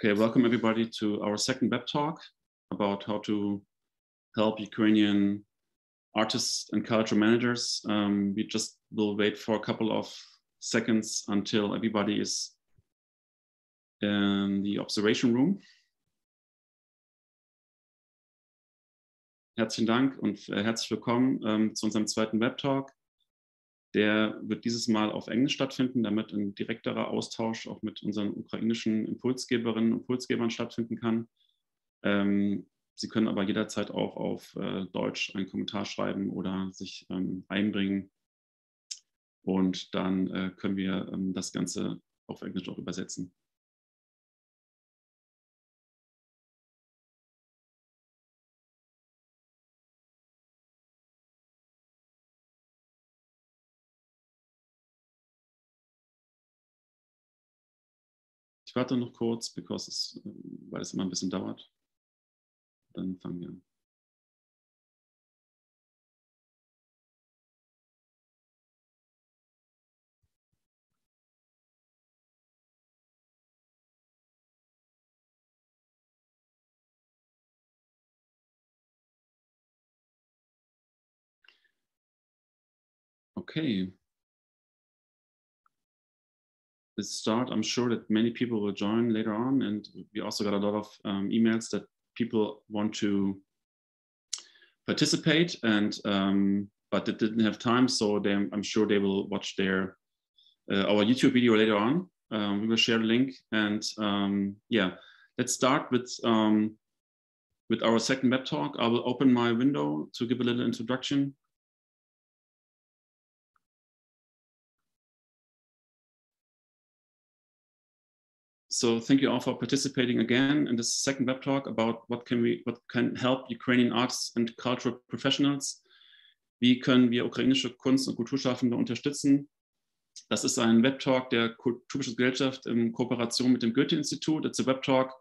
Okay, welcome everybody to our second web talk about how to help Ukrainian artists and cultural managers. We just will wait for a couple of seconds until everybody is in the observation room. Herzlichen Dank und herzlich willkommen zu unserem zweiten Webtalk. Der wird dieses Mal auf Englisch stattfinden, damit ein direkterer Austausch auch mit unseren ukrainischen Impulsgeberinnen und Impulsgebern stattfinden kann. Sie können aber jederzeit auch auf Deutsch einen Kommentar schreiben oder sich einbringen. Und dann können wir das Ganze auf Englisch auch übersetzen. Ich warte noch kurz, weil es immer ein bisschen dauert. Dann fangen wir an. Okay. Let's start. I'm sure that many people will join later on, and we also got a lot of emails that people want to participate, and but they didn't have time, so I'm sure they will watch our YouTube video later on. We will share the link, and yeah, let's start with our second web talk. I will open my window to give a little introduction. So thank you all for participating again in this second web talk about what can help Ukrainian arts and cultural professionals. Wie können wir ukrainische Kunst- und Kulturschaffende unterstützen? Das ist ein Webtalk der Kulturgesellschaft in Kooperation mit dem Goethe-Institut. It's a webtalk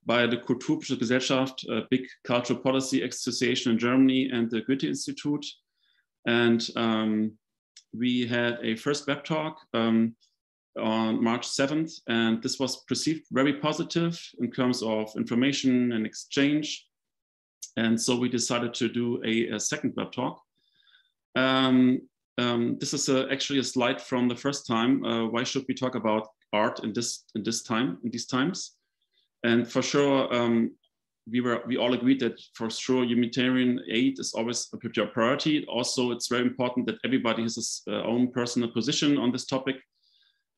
by the Kulturgesellschaft, big cultural policy association in Germany, and the Goethe-Institut. And we had a first webtalk on March 7th, and this was perceived very positive in terms of information and exchange. And so we decided to do a second web talk. This is actually a slide from the first time. Why should we talk about art in these times? And for sure, we all agreed that for sure humanitarian aid is always a priority. Also, it's very important that everybody has his own personal position on this topic.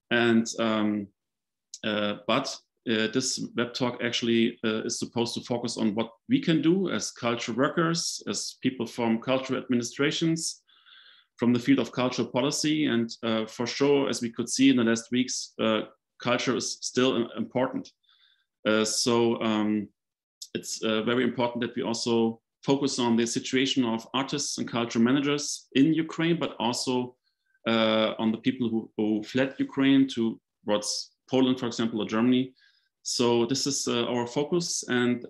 And but this web talk actually is supposed to focus on what we can do as cultural workers, as people from cultural administrations, from the field of cultural policy. And for sure, as we could see in the last weeks, culture is still important. So it's very important that we also focus on the situation of artists and cultural managers in Ukraine, but also on the people who fled Ukraine towards Poland, for example, or Germany. So this is our focus. And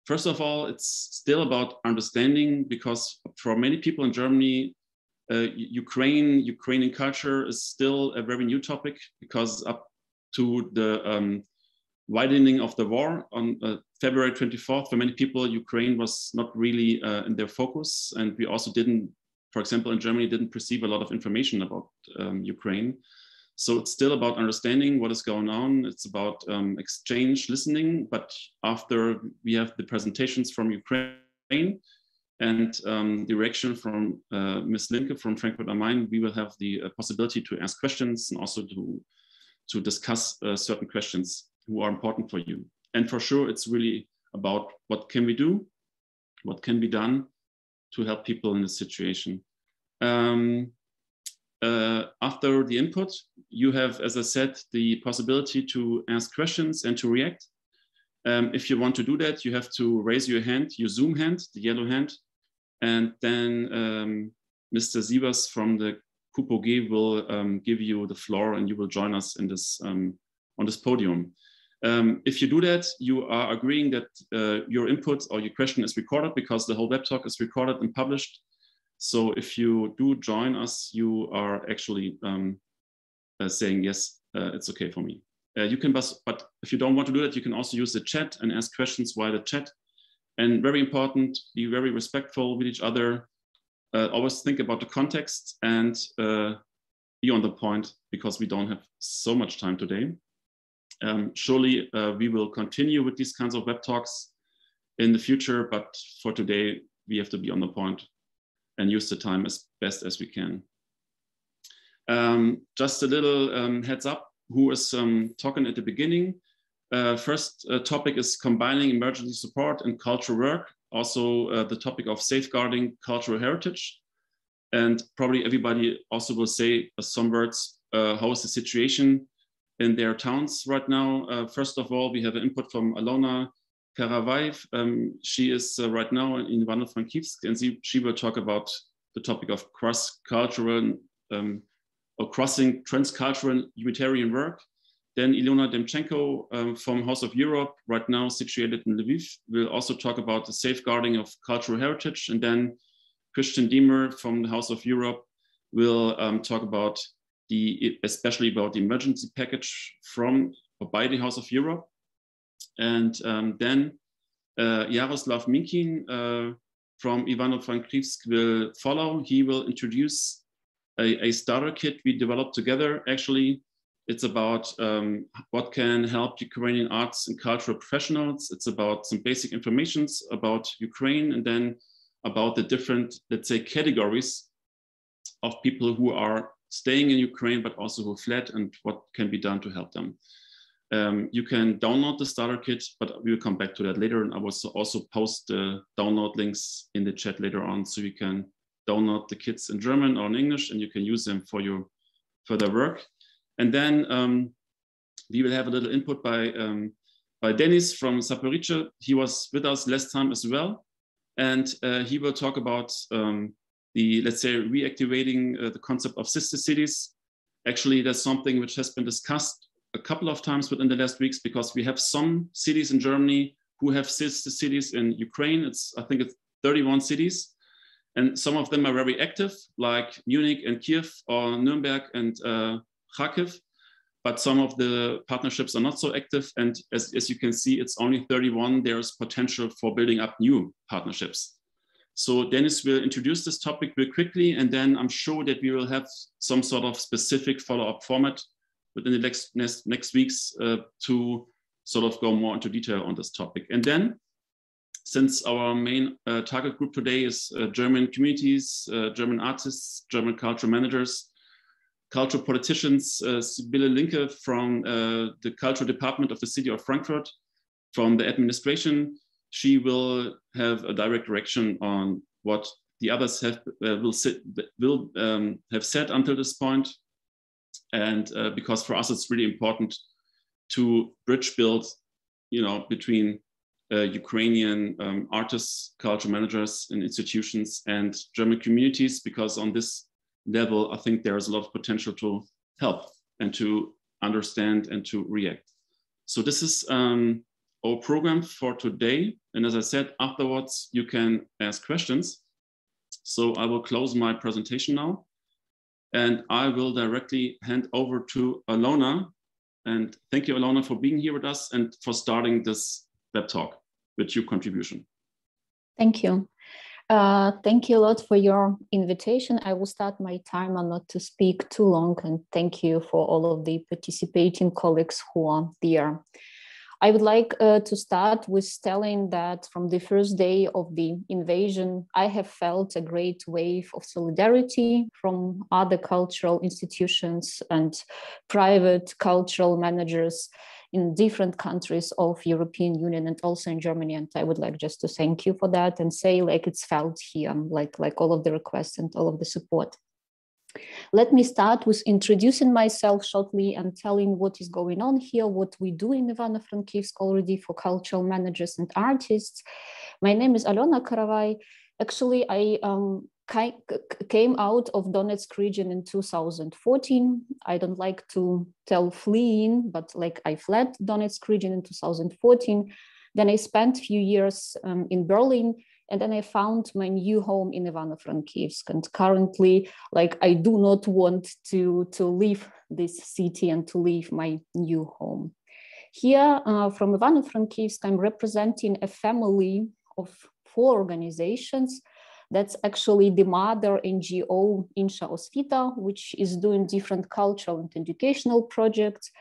first of all, it's still about understanding, because for many people in Germany, Ukrainian culture is still a very new topic, because up to the widening of the war on February 24th, for many people, Ukraine was not really in their focus. And we also for example, in Germany, didn't perceive a lot of information about Ukraine. So it's still about understanding what is going on. It's about exchange, listening. But after we have the presentations from Ukraine and direction from Ms. Linke from Frankfurt am Main, we will have the possibility to ask questions and also to discuss certain questions who are important for you. And for sure, it's really about what can we do, what can be done to help people in this situation. After the input, you have, as I said, the possibility to ask questions and to react. If you want to do that, you have to raise your hand, your Zoom hand, the yellow hand, and then Mr. Sievers from the KUPOG will give you the floor, and you will join us in this on this podium. If you do that, you are agreeing that your input or your question is recorded, because the whole web talk is recorded and published. So if you do join us, you are actually saying, yes, it's okay for me. You can, but if you don't want to do that, you can also use the chat and ask questions via the chat. And very important, be very respectful with each other. Always think about the context and be on the point, because we don't have so much time today. Surely we will continue with these kinds of web talks in the future, but for today, we have to be on the point and use the time as best as we can. Just a little heads up, who is talking at the beginning. First topic is combining emergency support and cultural work. Also the topic of safeguarding cultural heritage. And probably everybody also will say some words, how is the situation in their towns right now. First of all, we have an input from Alona Karavai. She is right now in Ivano-Frankivsk, and she will talk about the topic of cross-cultural or crossing transcultural humanitarian work. Then Ilona Demchenko from House of Europe, right now situated in Lviv, will also talk about the safeguarding of cultural heritage. And then Diemer from the House of Europe will talk about especially about the emergency package from or by the House of Europe. And then Yaroslav Minkin from Ivano-Frankivsk will follow. He will introduce a starter kit we developed together. Actually, it's about what can help Ukrainian arts and cultural professionals. It's about some basic informations about Ukraine, and then about the different, let's say, categories of people who are staying in Ukraine, but also who fled, and what can be done to help them. You can download the starter kit, but we will come back to that later. And I will also post the download links in the chat later on, so you can download the kits in German or in English, and you can use them for your further work. And then we will have a little input by Dennis from Zaporizhzhia. He was with us last time as well. And he will talk about let's say, reactivating the concept of sister cities. Actually, that's something which has been discussed a couple of times within the last weeks, because we have some cities in Germany who have sister cities in Ukraine. I think it's 31 cities. And some of them are very active, like Munich and Kyiv, or Nuremberg and Kharkiv. But some of the partnerships are not so active. And as you can see, it's only 31. There's potential for building up new partnerships. So Dennis will introduce this topic real quickly, and then I'm sure that we will have some sort of specific follow-up format within the next weeks to sort of go more into detail on this topic. And then, since our main target group today is German communities, German artists, German cultural managers, cultural politicians, Sybille Linke from the cultural department of the city of Frankfurt, from the administration, she will have a direct direction on what the others will have said until this point. And because for us, it's really important to bridge build, between Ukrainian artists, cultural managers and institutions and German communities, because on this level, I think there is a lot of potential to help and to understand and to react. So this is our program for today. And as I said, afterwards, you can ask questions. So I will close my presentation now, and I will directly hand over to Alona. And thank you, Alona, for being here with us and for starting this web talk with your contribution. Thank you. Thank you a lot for your invitation. I will start my timer not to speak too long, and thank you for all of the participating colleagues who are there. I would like to start with telling that from the first day of the invasion, I have felt a great wave of solidarity from other cultural institutions and private cultural managers in different countries of European Union and also in Germany. And I would like just to thank you for that and say like it's felt here, like all of the requests and all of the support. Let me start with introducing myself shortly and telling what is going on here, what we do in Ivano-Frankivsk already for cultural managers and artists. My name is Alona Karavai. Actually, I came out of Donetsk region in 2014. I don't like to tell fleeing, but like I fled Donetsk region in 2014. Then I spent a few years in Berlin And then I found my new home in Ivano-Frankivsk. And currently, like, I do not want to leave this city and to leave my new home. Here from Ivano-Frankivsk, I'm representing a family of 4 organizations. That's actually the mother NGO Insha Osvita, which is doing different cultural and educational projects.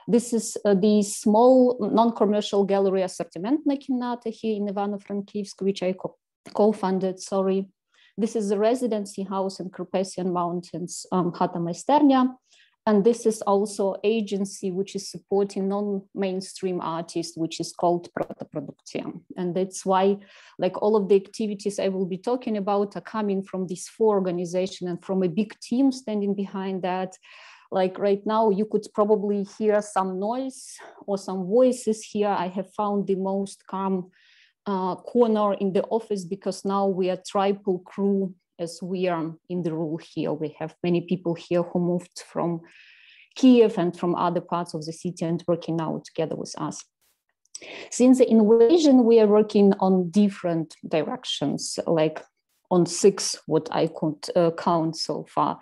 This is the small non-commercial gallery Assortimentna Kimnata here in Ivano-Frankivsk, which I co-funded, sorry. This is the residency house in Carpathian Mountains, Hata Maisternia. And this is also agency which is supporting non-mainstream artists, which is called Protoproduktia. And that's why, like, all of the activities I will be talking about are coming from these 4 organizations and from a big team standing behind that. Like right now, you could probably hear some noise or some voices here. I have found the most calm corner in the office because now we are triple crew as we are in the role here. We have many people here who moved from Kyiv and from other parts of the city and working now together with us. Since the invasion, we are working on different directions, like on 6, what I could count so far.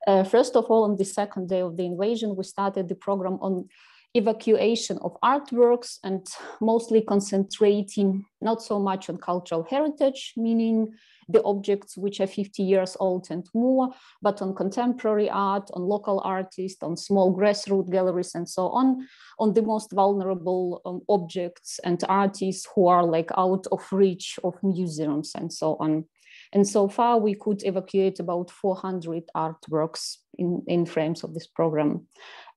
First of all, on the 2nd day of the invasion, we started the program on evacuation of artworks and mostly concentrating not so much on cultural heritage, meaning the objects which are 50 years old and more, but on contemporary art, on local artists, on small grassroots galleries and so on the most vulnerable objects and artists who are like out of reach of museums and so on. And so far we could evacuate about 400 artworks in frames of this program.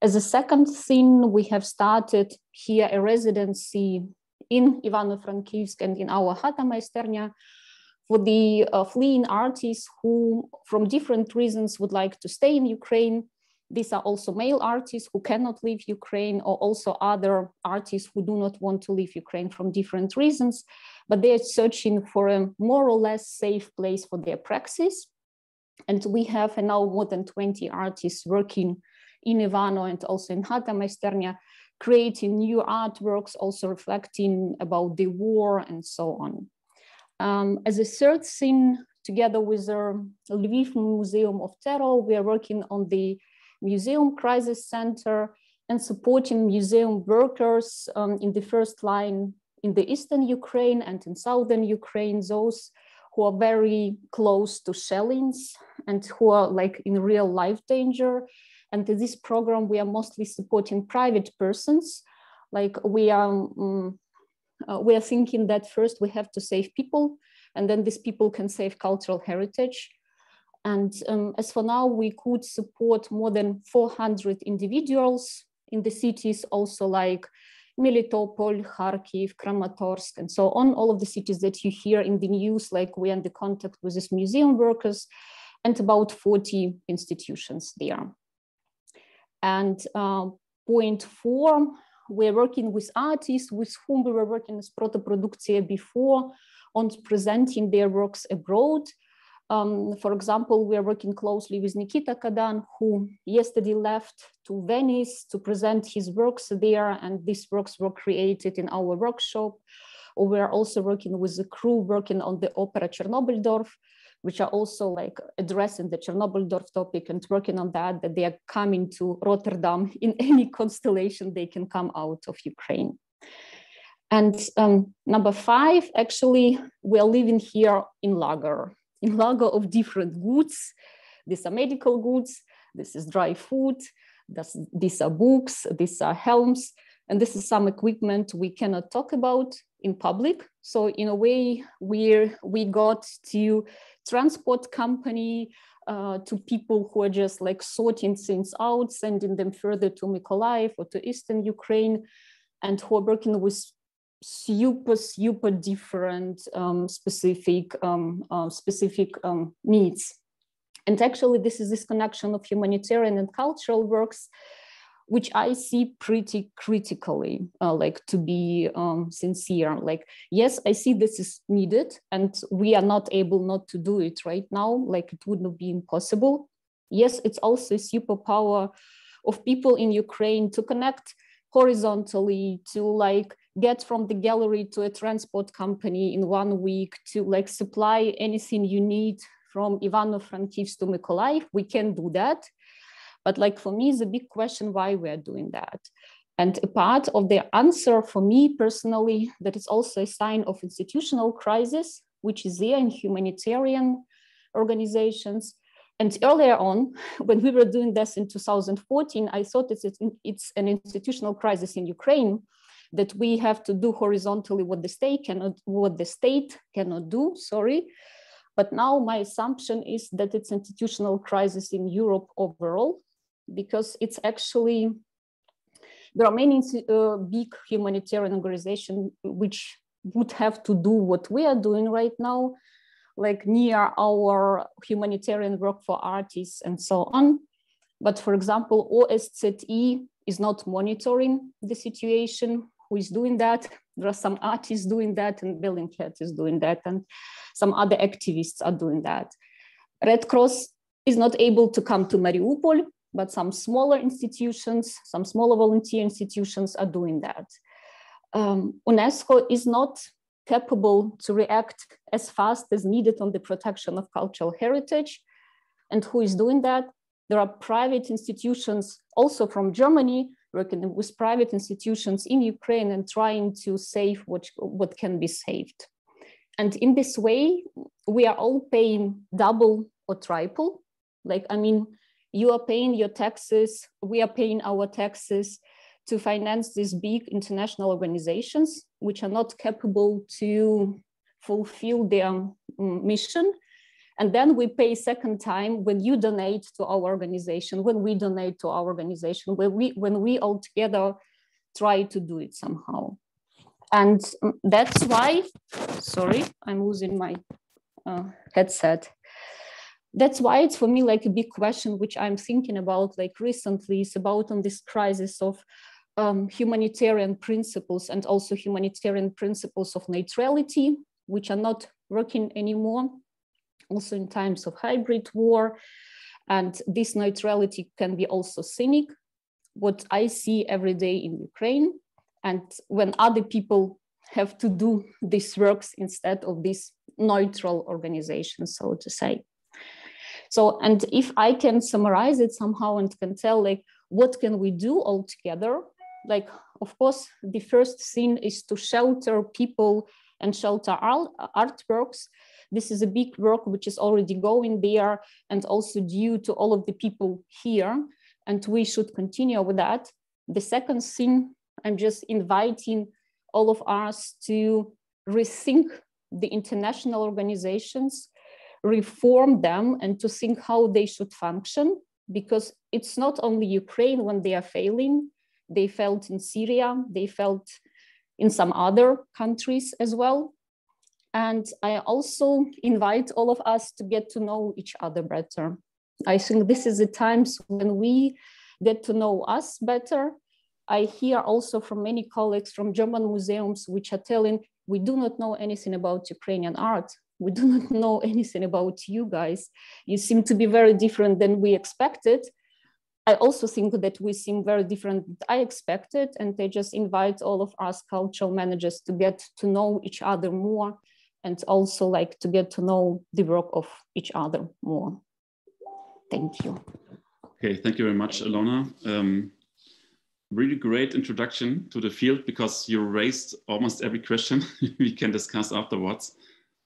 As a second thing, we have started here a residency in Ivano-Frankivsk and in our Hata Maisternia for the fleeing artists who, from different reasons, would like to stay in Ukraine. These are also male artists who cannot leave Ukraine, or also other artists who do not want to leave Ukraine from different reasons, but they are searching for a more or less safe place for their praxis. And we have now more than 20 artists working in Ivano and also in Hata Maisternia, creating new artworks, also reflecting about the war and so on. As a third thing, together with the Lviv Museum of Terror, we are working on the Museum Crisis Center and supporting museum workers in the first line in the eastern Ukraine and in southern Ukraine, those who are very close to shellings and who are like in real life danger. And in this program, we are mostly supporting private persons. Like we are thinking that first we have to save people, and then these people can save cultural heritage. And as for now, we could support more than 400 individuals in the cities, also like Melitopol, Kharkiv, Kramatorsk, and so on, all of the cities that you hear in the news, like we are in the contact with these museum workers, and about 40 institutions there. And point 4, we're working with artists with whom we were working as Protoproduktia before on presenting their works abroad. For example, we are working closely with Nikita Kadan, who yesterday left to Venice to present his works there, and these works were created in our workshop. Or we are also working with the crew working on the opera Chernobyldorf, which are also like addressing the Chernobyldorf topic and working on that they are coming to Rotterdam in any constellation they can come out of Ukraine. And number 5, actually, we are living here in lager of different goods. These are medical goods, this is dry food, these are books, these are helms, and this is some equipment we cannot talk about in public. So in a way, we got to transport company to people who are just like sorting things out, sending them further to Mykolaiv or to Eastern Ukraine, and who are working with super different specific needs. And actually this is this connection of humanitarian and cultural works, which I see pretty critically, like to be sincere. Like, yes, I see this is needed and we are not able not to do it right now, like it would not be impossible. Yes, it's also a superpower of people in Ukraine to connect horizontally, to like get from the gallery to a transport company in 1 week, to like supply anything you need from Ivano-Frankivsk to Mykolaiv, we can do that. But like for me, it's a big question why we are doing that. And a part of the answer for me personally, that is also a sign of institutional crisis, which is there in humanitarian organizations. And earlier on, when we were doing this in 2014, I thought it's an institutional crisis in Ukraine, that we have to do horizontally what the state cannot do, sorry. But now my assumption is that it's institutional crisis in Europe overall, because it's actually, there are many big humanitarian organizations which would have to do what we are doing right now, like near our humanitarian work for artists and so on. But for example, OSZE is not monitoring the situation. Who is doing that? There are some artists doing that, and Bellingcat is doing that, and some other activists are doing that. Red Cross is not able to come to Mariupol, but some smaller institutions, some smaller volunteer institutions are doing that. UNESCO is not capable to react as fast as needed on the protection of cultural heritage. And who is doing that? There are private institutions also from Germany working with private institutions in Ukraine and trying to save what can be saved. And in this way, we are all paying double or triple. Like, I mean, you are paying your taxes, we are paying our taxes to finance these big international organizations, which are not capable to fulfill their mission. And then we pay second time when you donate to our organization, when we donate to our organization, when we all together try to do it somehow. And that's why, sorry, I'm losing my headset. That's why it's for me like a big question, which I'm thinking about like recently, is about on this crisis of humanitarian principles, and also humanitarian principles of neutrality, which are not working anymore, also in times of hybrid war. And this neutrality can be also cynic, what I see every day in Ukraine. And when other people have to do these works instead of these neutral organizations, so to say. So, and if I can summarize it somehow and can tell like, what can we do all together? Like, of course, the first thing is to shelter people and shelter artworks. This is a big work which is already going there, and also due to all of the people here, and we should continue with that. The second thing, I'm just inviting all of us to rethink the international organizations, reform them, and to think how they should function, because it's not only Ukraine when they are failing. They failed in Syria, they failed in some other countries as well. And I also invite all of us to get to know each other better. I think this is the times when we get to know us better. I hear also from many colleagues from German museums, which are telling, we do not know anything about Ukrainian art. We do not know anything about you guys. You seem to be very different than we expected. I also think that we seem very different than I expected, and they just invite all of us cultural managers to get to know each other more, and also like to get to know the work of each other more. Thank you. Okay, thank you very much, Ilona. Really great introduction to the field, because you raised almost every question we can discuss afterwards.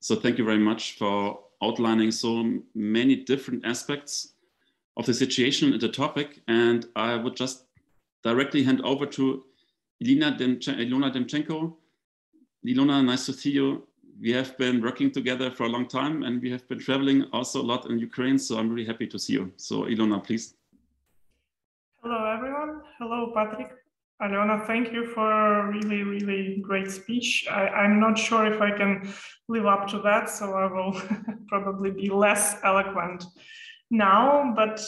So thank you very much for outlining so many different aspects of the situation and the topic. And I would just directly hand over to Elena Dempshinko. Ilona, nice to see you. We have been working together for a long time, and we have been traveling also a lot in Ukraine. So I'm really happy to see you. So Ilona, please. Hello, everyone. Hello, Patrick. Alona, thank you for a really, really great speech. I'm not sure if I can live up to that, so I will probably be less eloquent now, but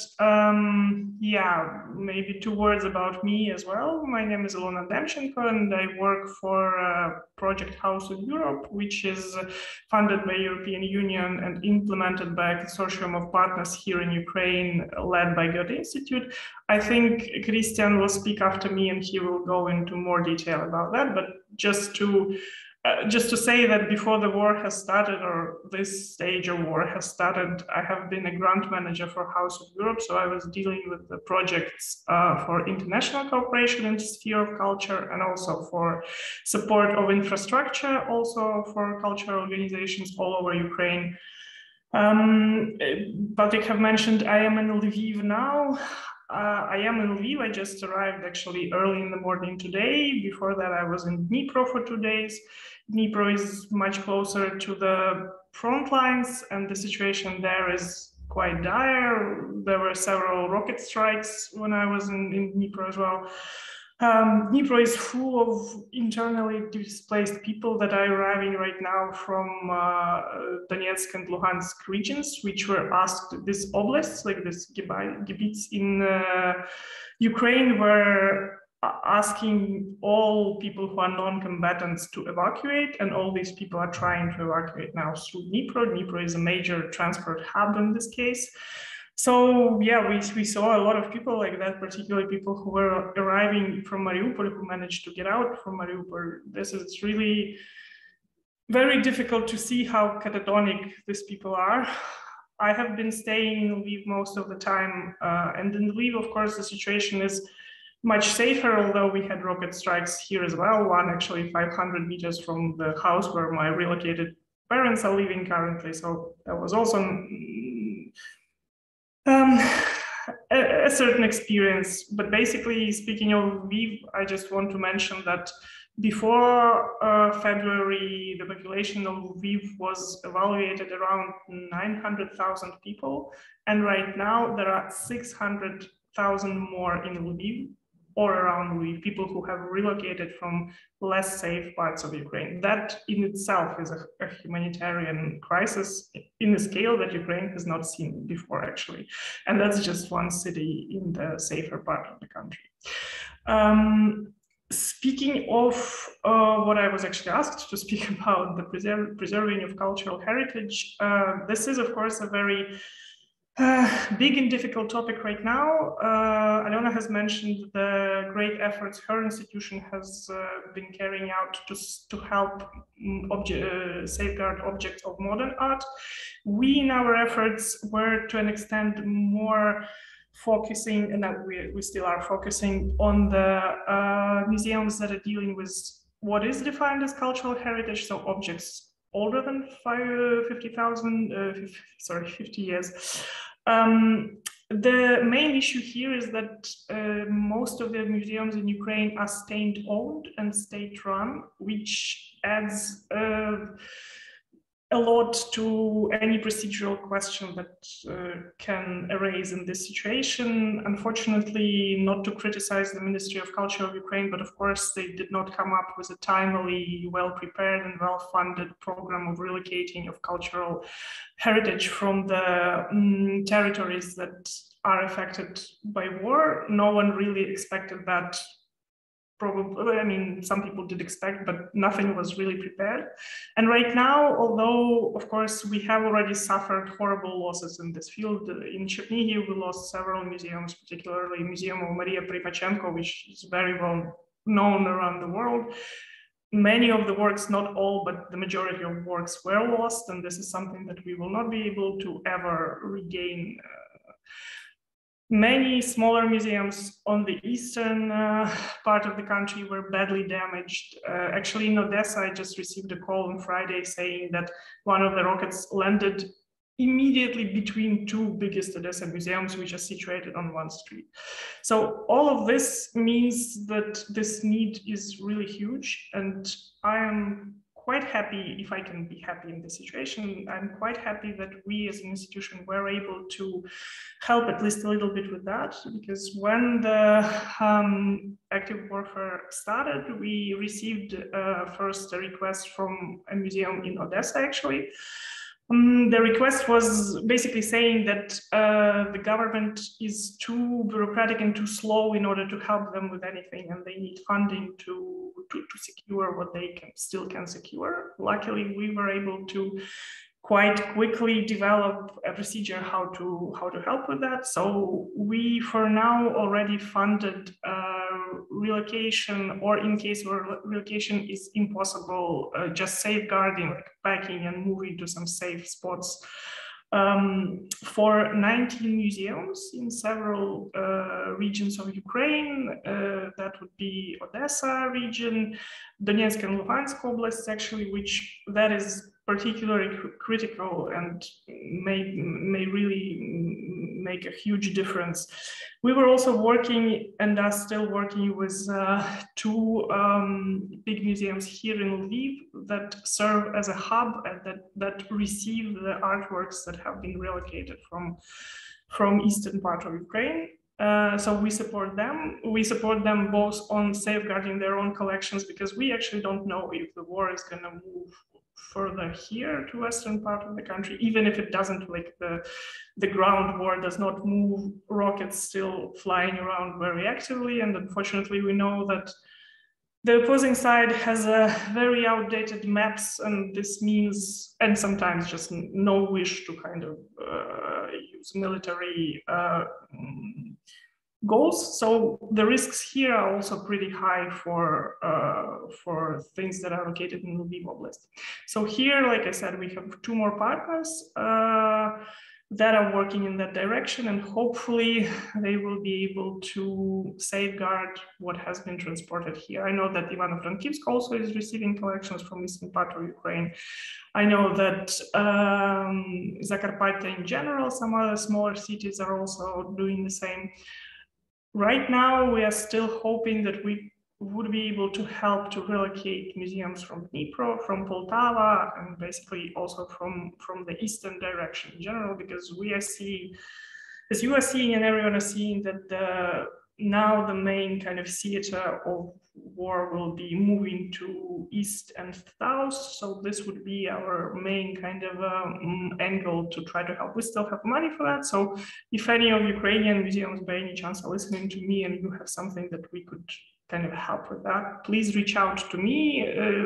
yeah, maybe 2 words about me as well. My name is Elena Dempshinko, and I work for Project House of Europe, which is funded by European Union and implemented by a consortium of partners here in Ukraine, led by Goethe Institute. I think Christian will speak after me, and he will go into more detail about that. But just to say that before the war has started, or this stage of war has started, I have been a grant manager for House of Europe. So I was dealing with the projects for international cooperation in the sphere of culture, and also for support of infrastructure, also for cultural organizations all over Ukraine. Patrick have mentioned I am in Lviv now. I am in Lviv. I just arrived actually early in the morning today. Before that, I was in Dnieper for 2 days. Dnieper is much closer to the front lines, and the situation there is quite dire. There were several rocket strikes when I was in Dnieper as well. Dnieper is full of internally displaced people that are arriving right now from Donetsk and Luhansk regions, which were asked, this oblasts, like this Gebiets in Ukraine, were asking all people who are non-combatants to evacuate, and all these people are trying to evacuate now through Dnieper. Dnieper is a major transport hub in this case. So yeah, we saw a lot of people like that, particularly people who were arriving from Mariupol, who managed to get out from Mariupol. This is really very difficult to see how catatonic these people are. I have been staying in Lviv most of the time, and in Lviv, of course, the situation is much safer, although we had rocket strikes here as well. One actually 500 meters from the house where my relocated parents are living currently. So that was also a certain experience. But basically, speaking of Lviv, I just want to mention that before February, the population of Lviv was evaluated around 900,000 people. And right now there are 600,000 more in Lviv or around Lviv, people who have relocated from less safe parts of Ukraine. That in itself is a humanitarian crisis in a scale that Ukraine has not seen before, actually. And that's just one city in the safer part of the country. Speaking of what I was actually asked to speak about, the preserving of cultural heritage, this is, of course, a very big and difficult topic right now. Alona has mentioned the great efforts her institution has been carrying out to help safeguard objects of modern art. We, in our efforts, were to an extent more focusing, and that we still are focusing on the museums that are dealing with what is defined as cultural heritage, so objects older than 50 years. The main issue here is that most of the museums in Ukraine are state-owned and state-run, which adds a lot to any procedural question that can arise in this situation. Unfortunately, not to criticize the Ministry of Culture of Ukraine, but of course they did not come up with a timely, well-prepared and well-funded program of relocating of cultural heritage from the territories that are affected by war. No one really expected that. Probably, I mean, some people did expect, but nothing was really prepared. And right now, although, of course, we have already suffered horrible losses in this field, in Chernihiv, we lost several museums, particularly Museum of Maria Primachenko, which is very well known around the world. Many of the works, not all, but the majority of works were lost, and this is something that we will not be able to ever regain. Many smaller museums on the eastern part of the country were badly damaged. Actually, in Odessa, I just received a call on Friday saying that one of the rockets landed immediately between two biggest Odessa museums, which are situated on one street. So all of this means that this need is really huge, and I am quite happy, if I can be happy in this situation, I'm quite happy that we as an institution were able to help at least a little bit with that, because when the active warfare started, we received first a request from a museum in Odessa, actually, The request was basically saying that the government is too bureaucratic and too slow in order to help them with anything, and they need funding to secure what they still can secure. Luckily, we were able to quite quickly develop a procedure how to help with that. So we, for now, already funded relocation, or in case where relocation is impossible, just safeguarding, like packing and moving to some safe spots, for 19 museums in several regions of Ukraine. That would be Odessa region, Donetsk and Luhansk oblasts, actually, which that is particularly critical and may really make a huge difference. We were also working, and are still working, with two big museums here in Lviv that serve as a hub and that receive the artworks that have been relocated from eastern part of Ukraine. So we support them. We support them both on safeguarding their own collections, because we actually don't know if the war is going to move further here to western part of the country, even if it doesn't, like the ground war does not move, rockets still flying around very actively. And unfortunately, we know that the opposing side has a very outdated maps, and this means, and sometimes just no wish to kind of use military goals. So the risks here are also pretty high for things that are located in Lviv Oblast. So here, like I said, we have two more partners that are working in that direction, and hopefully they will be able to safeguard what has been transported here. I know that Ivano-Frankivsk also is receiving collections from eastern part of Ukraine. I know that Zakarpattia in general, some other smaller cities are also doing the same. Right now, we are still hoping that we would be able to help to relocate museums from Dnipro, from Poltava, and basically also from the eastern direction in general, because we are seeing, as you are seeing and everyone is seeing, that now the main kind of theater of war will be moving to east and south. So this would be our main kind of angle to try to help. We still have money for that. So if any of Ukrainian museums by any chance are listening to me and you have something that we could kind of help with that, please reach out to me.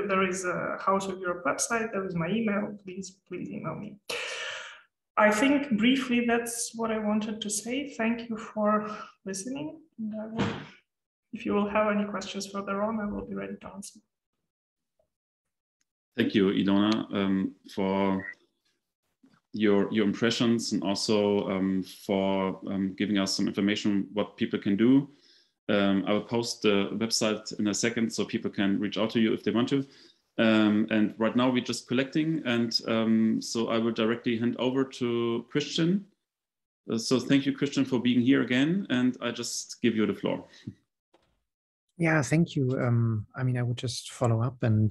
There is a House of Europe website. There is my email. Please email me. I think briefly that's what I wanted to say. Thank you for listening. And if you will have any questions further on, I will be ready to answer. Thank you, Ilona, for your impressions, and also for giving us some information what people can do. I will post the website in a second so people can reach out to you if they want to. And right now we're just collecting, and so I will directly hand over to Christian. So thank you, Christian, for being here again, and I just give you the floor. Yeah, thank you. I mean, I would just follow up and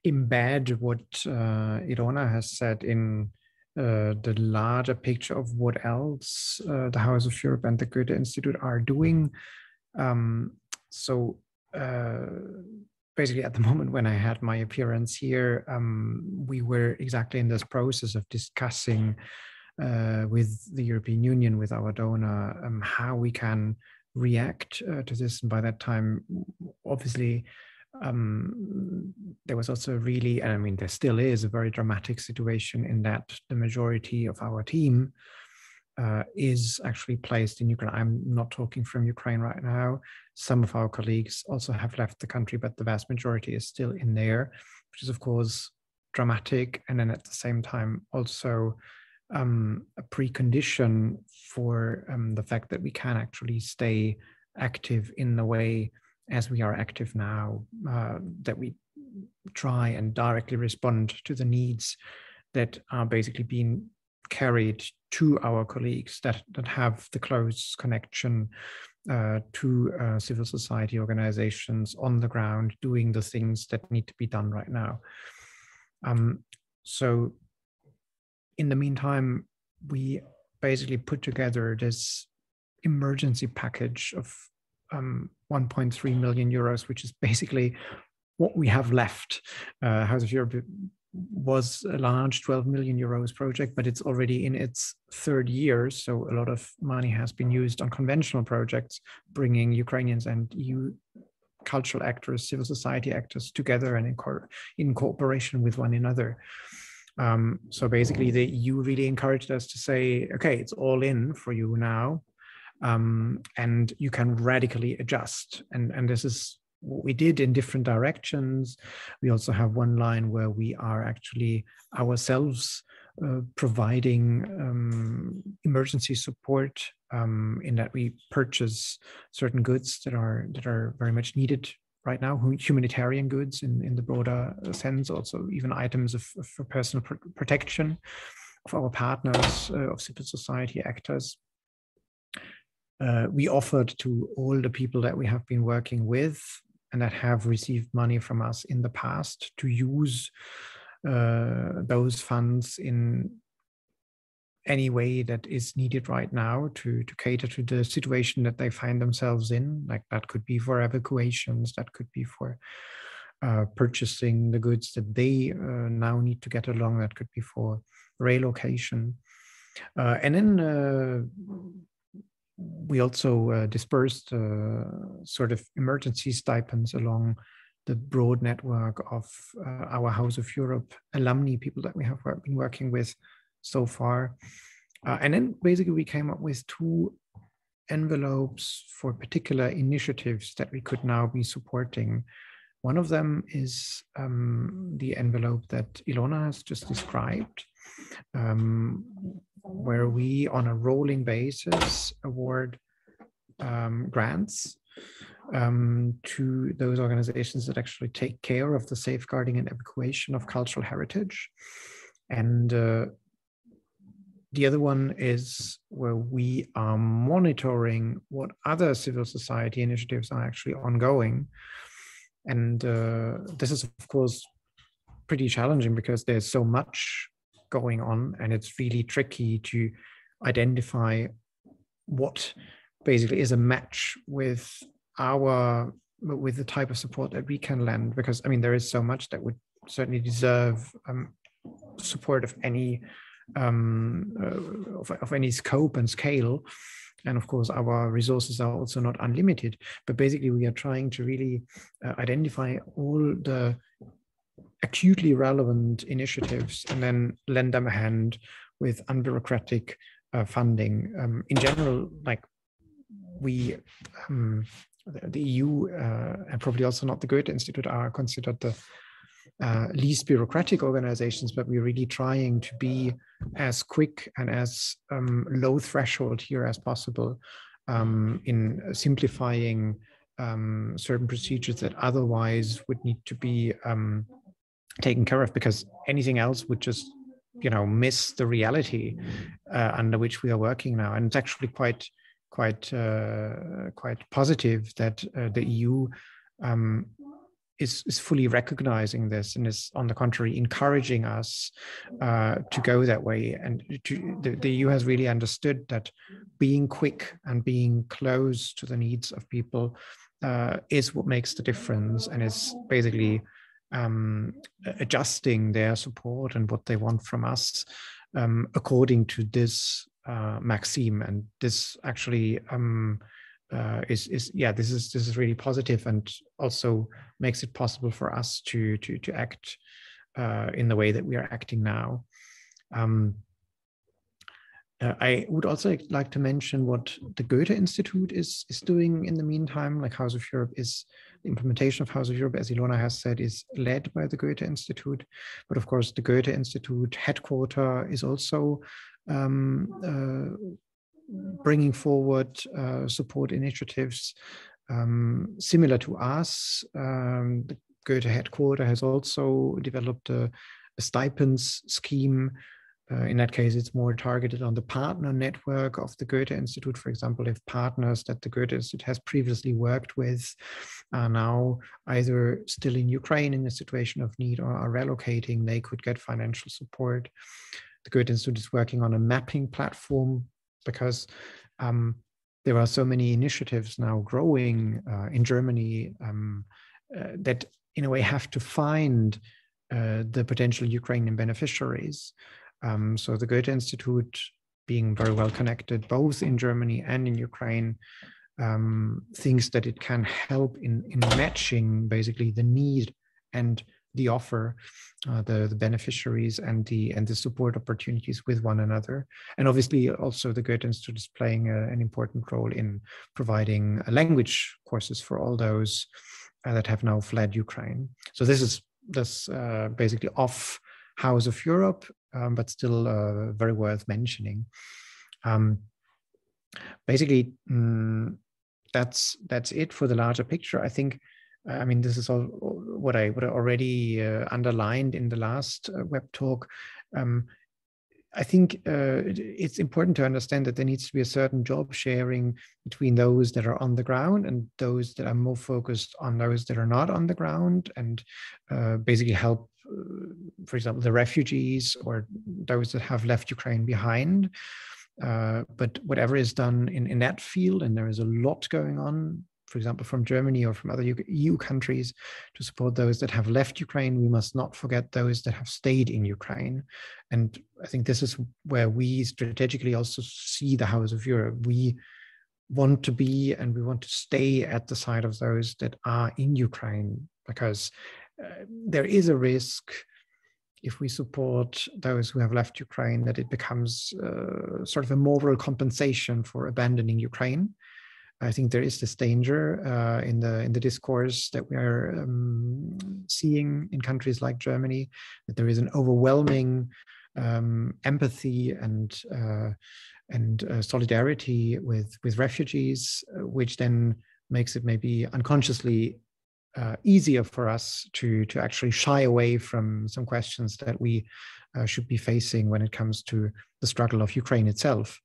embed what Ilona has said in the larger picture of what else the House of Europe and the Goethe-Institut are doing. Basically, at the moment when I had my appearance here, we were exactly in this process of discussing with the European Union, with our donor, how we can react to this. And by that time, obviously, there was also really, and I mean, there still is a very dramatic situation in that the majority of our team is actually placed in Ukraine. I'm not talking from Ukraine right now. Some of our colleagues also have left the country, but the vast majority is still in there, which is of course dramatic. And then at the same time, also a precondition for the fact that we can actually stay active in the way as we are active now, that we try and directly respond to the needs that are basically being carried to our colleagues that have the close connection to civil society organizations on the ground, doing the things that need to be done right now. So in the meantime, we basically put together this emergency package of 1.3 million euros, which is basically what we have left. House of Europe was a large 12 million euros project, but it's already in its third year. So a lot of money has been used on conventional projects, bringing Ukrainians and EU cultural actors, civil society actors together and in cooperation with one another. So basically the EU really encouraged us to say, okay, it's all in for you now, and you can radically adjust. And this is what we did in different directions. We also have one line where we are actually ourselves providing emergency support, in that we purchase certain goods that are very much needed right now, humanitarian goods in the broader sense, also even items for personal protection of our partners, of civil society actors. We offered to all the people that we have been working with and that have received money from us in the past to use those funds in any way that is needed right now to cater to the situation that they find themselves in. Like that could be for evacuations, that could be for purchasing the goods that they now need to get along, that could be for relocation. And then we also dispersed sort of emergency stipends along the broad network of our House of Europe alumni, people that we have been working with so far. And then basically we came up with 2 envelopes for particular initiatives that we could now be supporting. One of them is the envelope that Ilona has just described, where we on a rolling basis award grants to those organizations that actually take care of the safeguarding and evacuation of cultural heritage. And the other one is where we are monitoring what other civil society initiatives are actually ongoing. And this is, of course, pretty challenging because there's so much going on, and it's really tricky to identify what basically is a match with the type of support that we can lend. Because I mean, there is so much that would certainly deserve support of any of any scope and scale. And of course, our resources are also not unlimited. But basically, we are trying to really identify all the acutely relevant initiatives and then lend them a hand with unbureaucratic funding. In general, like we, the EU and probably also not the Goethe-Institut are considered the least bureaucratic organizations, but we're really trying to be as quick and as low threshold here as possible in simplifying certain procedures that otherwise would need to be taken care of, because anything else would just, you know, miss the reality under which we are working now. And it's actually quite positive that the EU is fully recognizing this and is, on the contrary, encouraging us to go that way. And the EU has really understood that being quick and being close to the needs of people is what makes the difference, and is basically adjusting their support and what they want from us according to this maxim. And this actually this is really positive, and also makes it possible for us to act in the way that we are acting now. I would also like to mention what the Goethe-Institut is doing in the meantime. Like House of Europe is, the implementation of House of Europe, as Ilona has said, is led by the Goethe-Institut. But of course, the Goethe-Institut headquarter is also bringing forward support initiatives similar to us. The Goethe headquarter has also developed a stipends scheme. In that case, it's more targeted on the partner network of the Goethe-Institut. For example, if partners that the Goethe-Institut has previously worked with are now either still in Ukraine in a situation of need or are relocating, they could get financial support. The Goethe-Institut is working on a mapping platform, because there are so many initiatives now growing in Germany that in a way have to find the potential Ukrainian beneficiaries. So the Goethe-Institut, being very well connected both in Germany and in Ukraine, thinks that it can help in matching basically the need and the offer, the beneficiaries and the support opportunities with one another. And obviously also the Goethe-Institut is playing an important role in providing language courses for all those that have now fled Ukraine. So this is basically off House of Europe, but still very worth mentioning. Basically, that's it for the larger picture. I think, I mean, this is all what I already underlined in the last web talk. I think it's important to understand that there needs to be a certain job sharing between those that are on the ground and those that are more focused on those that are not on the ground, and basically help, for example, the refugees or those that have left Ukraine behind. But whatever is done in that field, and there is a lot going on, for example, from Germany or from other EU countries to support those that have left Ukraine, we must not forget those that have stayed in Ukraine. And I think this is where we strategically also see the House of Europe. We want to be and we want to stay at the side of those that are in Ukraine, because there is a risk if we support those who have left Ukraine that it becomes sort of a moral compensation for abandoning Ukraine. I think there is this danger in the discourse that we are seeing in countries like Germany, that there is an overwhelming empathy and solidarity with refugees, which then makes it maybe unconsciously easier for us to actually shy away from some questions that we should be facing when it comes to the struggle of Ukraine itself.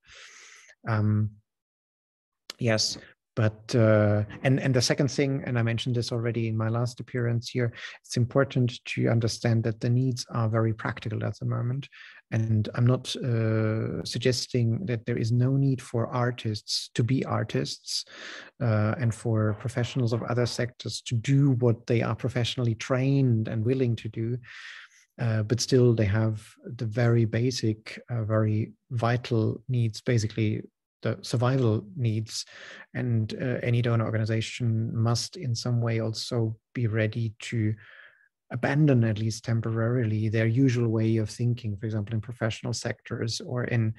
Yes, but and the second thing, and I mentioned this already in my last appearance here, it's important to understand that the needs are very practical at the moment. And I'm not suggesting that there is no need for artists to be artists and for professionals of other sectors to do what they are professionally trained and willing to do. But still they have the very basic, very vital needs, basically the survival needs, and any donor organization must in some way also be ready to abandon, at least temporarily, their usual way of thinking, for example, in professional sectors or in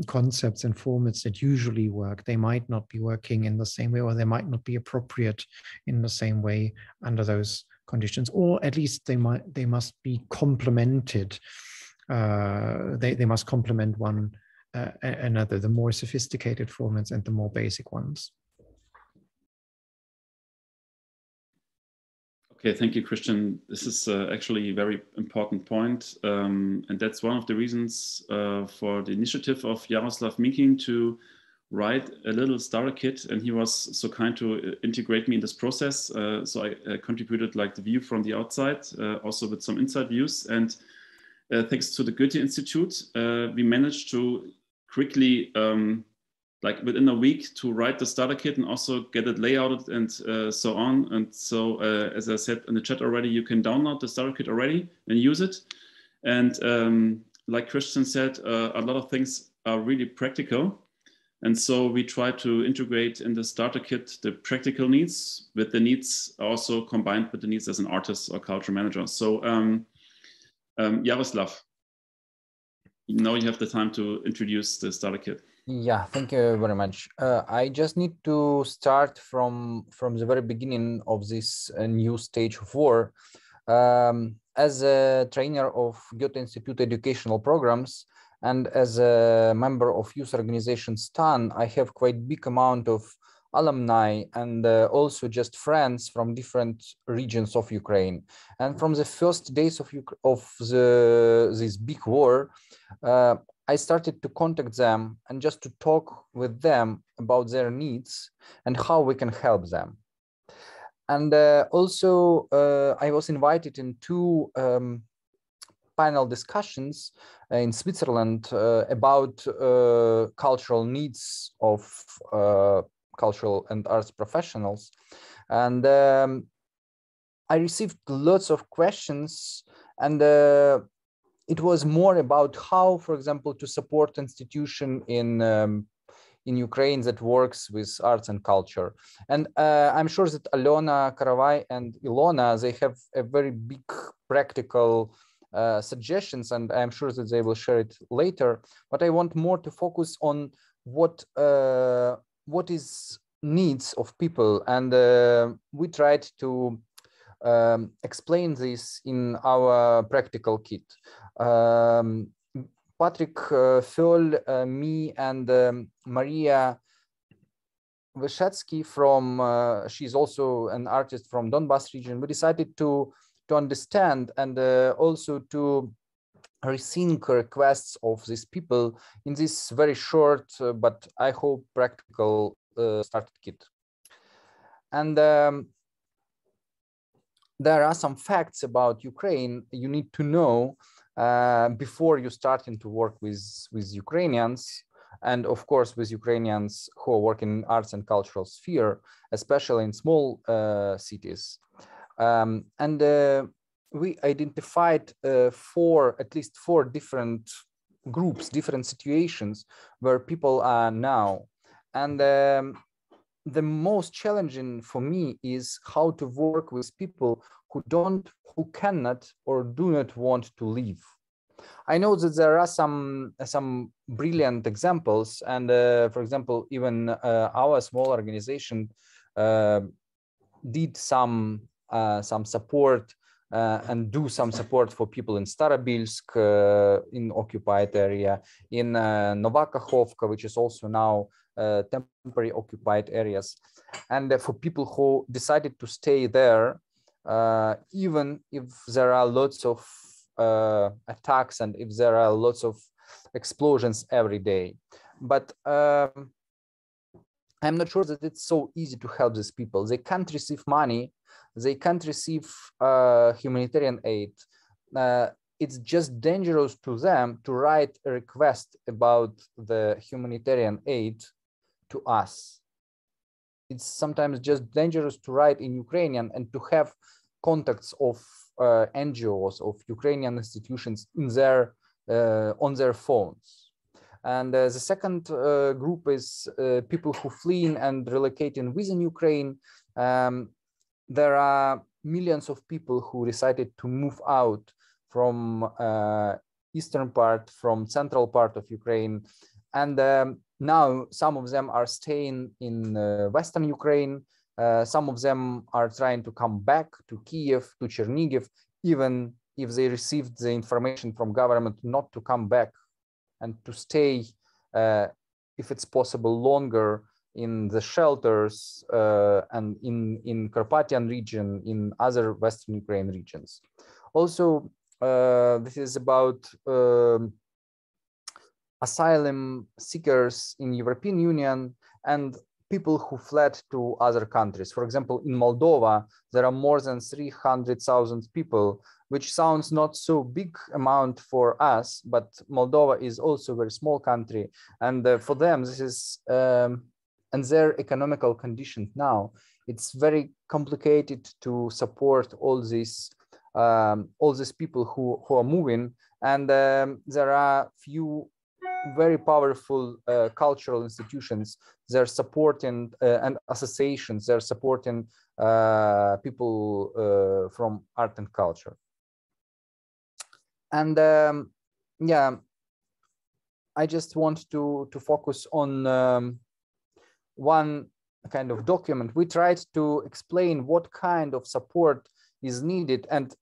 concepts and formats that usually work. They might not be working in the same way, or they might not be appropriate in the same way under those conditions, or at least they must be complemented. They must complement one another, the more sophisticated formats and the more basic ones. Okay, thank you, Christian. This is actually a very important point. And that's one of the reasons for the initiative of Yaroslav Minkin to write a little starter kit. And he was so kind to integrate me in this process. So I contributed like the view from the outside, also with some inside views. And thanks to the Goethe-Institut, we managed to quickly, like within a week, to write the starter kit and also get it layouted and so on. And so, as I said in the chat already, you can download the starter kit already and use it. And like Christian said, a lot of things are really practical. And so we try to integrate in the starter kit the practical needs with the needs also combined with the needs as an artist or cultural manager. So Yaroslav, now you have the time to introduce the starter kit. Yeah, thank you very much. I just need to start from the very beginning of this new stage of war. As a trainer of Goethe-Institut educational programs and as a member of youth organization STAN, I have quite big amount of alumni and also just friends from different regions of Ukraine. And from the first days of this big war, I started to contact them and just to talk with them about their needs and how we can help them. And also I was invited in two panel discussions in Switzerland about cultural needs of cultural and arts professionals. And I received lots of questions, and it was more about how, for example, to support institution in Ukraine that works with arts and culture. And I'm sure that Alona, Karavai, and Ilona, they have a very big practical suggestions, and I'm sure that they will share it later. But I want more to focus on what is needs of people, and we tried to explain this in our practical kit. Patrick, Föhl, me, and Maria Wyszecki from, she's also an artist from Donbas region. We decided to understand and also to resync requests of these people in this very short, but I hope practical started kit. And there are some facts about Ukraine you need to know before you starting to work with Ukrainians, and of course with Ukrainians who are working in arts and cultural sphere, especially in small cities. We identified at least four different groups, different situations where people are now. And the most challenging for me is how to work with people who cannot or do not want to leave. I know that there are some brilliant examples, and for example, even our small organization did some support and do some support for people in Starobilsk, in occupied area, in Novakakhovka, which is also now temporary occupied areas, and for people who decided to stay there, even if there are lots of attacks and if there are lots of explosions every day. But I'm not sure that it's so easy to help these people. They can't receive money, they can't receive humanitarian aid. It's just dangerous to them to write a request about the humanitarian aid to us. It's sometimes just dangerous to write in Ukrainian and to have contacts of NGOs, of Ukrainian institutions in their on their phones. And the second group is people who fleeing and relocating within Ukraine. There are millions of people who decided to move out from eastern part, from central part of Ukraine, and now some of them are staying in western Ukraine. Some of them are trying to come back to Kyiv, to Chernihiv, even if they received the information from government not to come back and to stay, if it's possible, longer in the shelters and in Carpathian region, in other Western Ukraine regions. Also, this is about asylum seekers in European Union and people who fled to other countries. For example, in Moldova, there are more than 300,000 people, which sounds not so big amount for us, but Moldova is also a very small country. And for them, this is, and their economical conditions now, it's very complicated to support all these people who are moving. And there are few very powerful cultural institutions. They're supporting and associations. They're supporting people from art and culture. And yeah, I just want to focus on one kind of document. We tried to explain what kind of support is needed and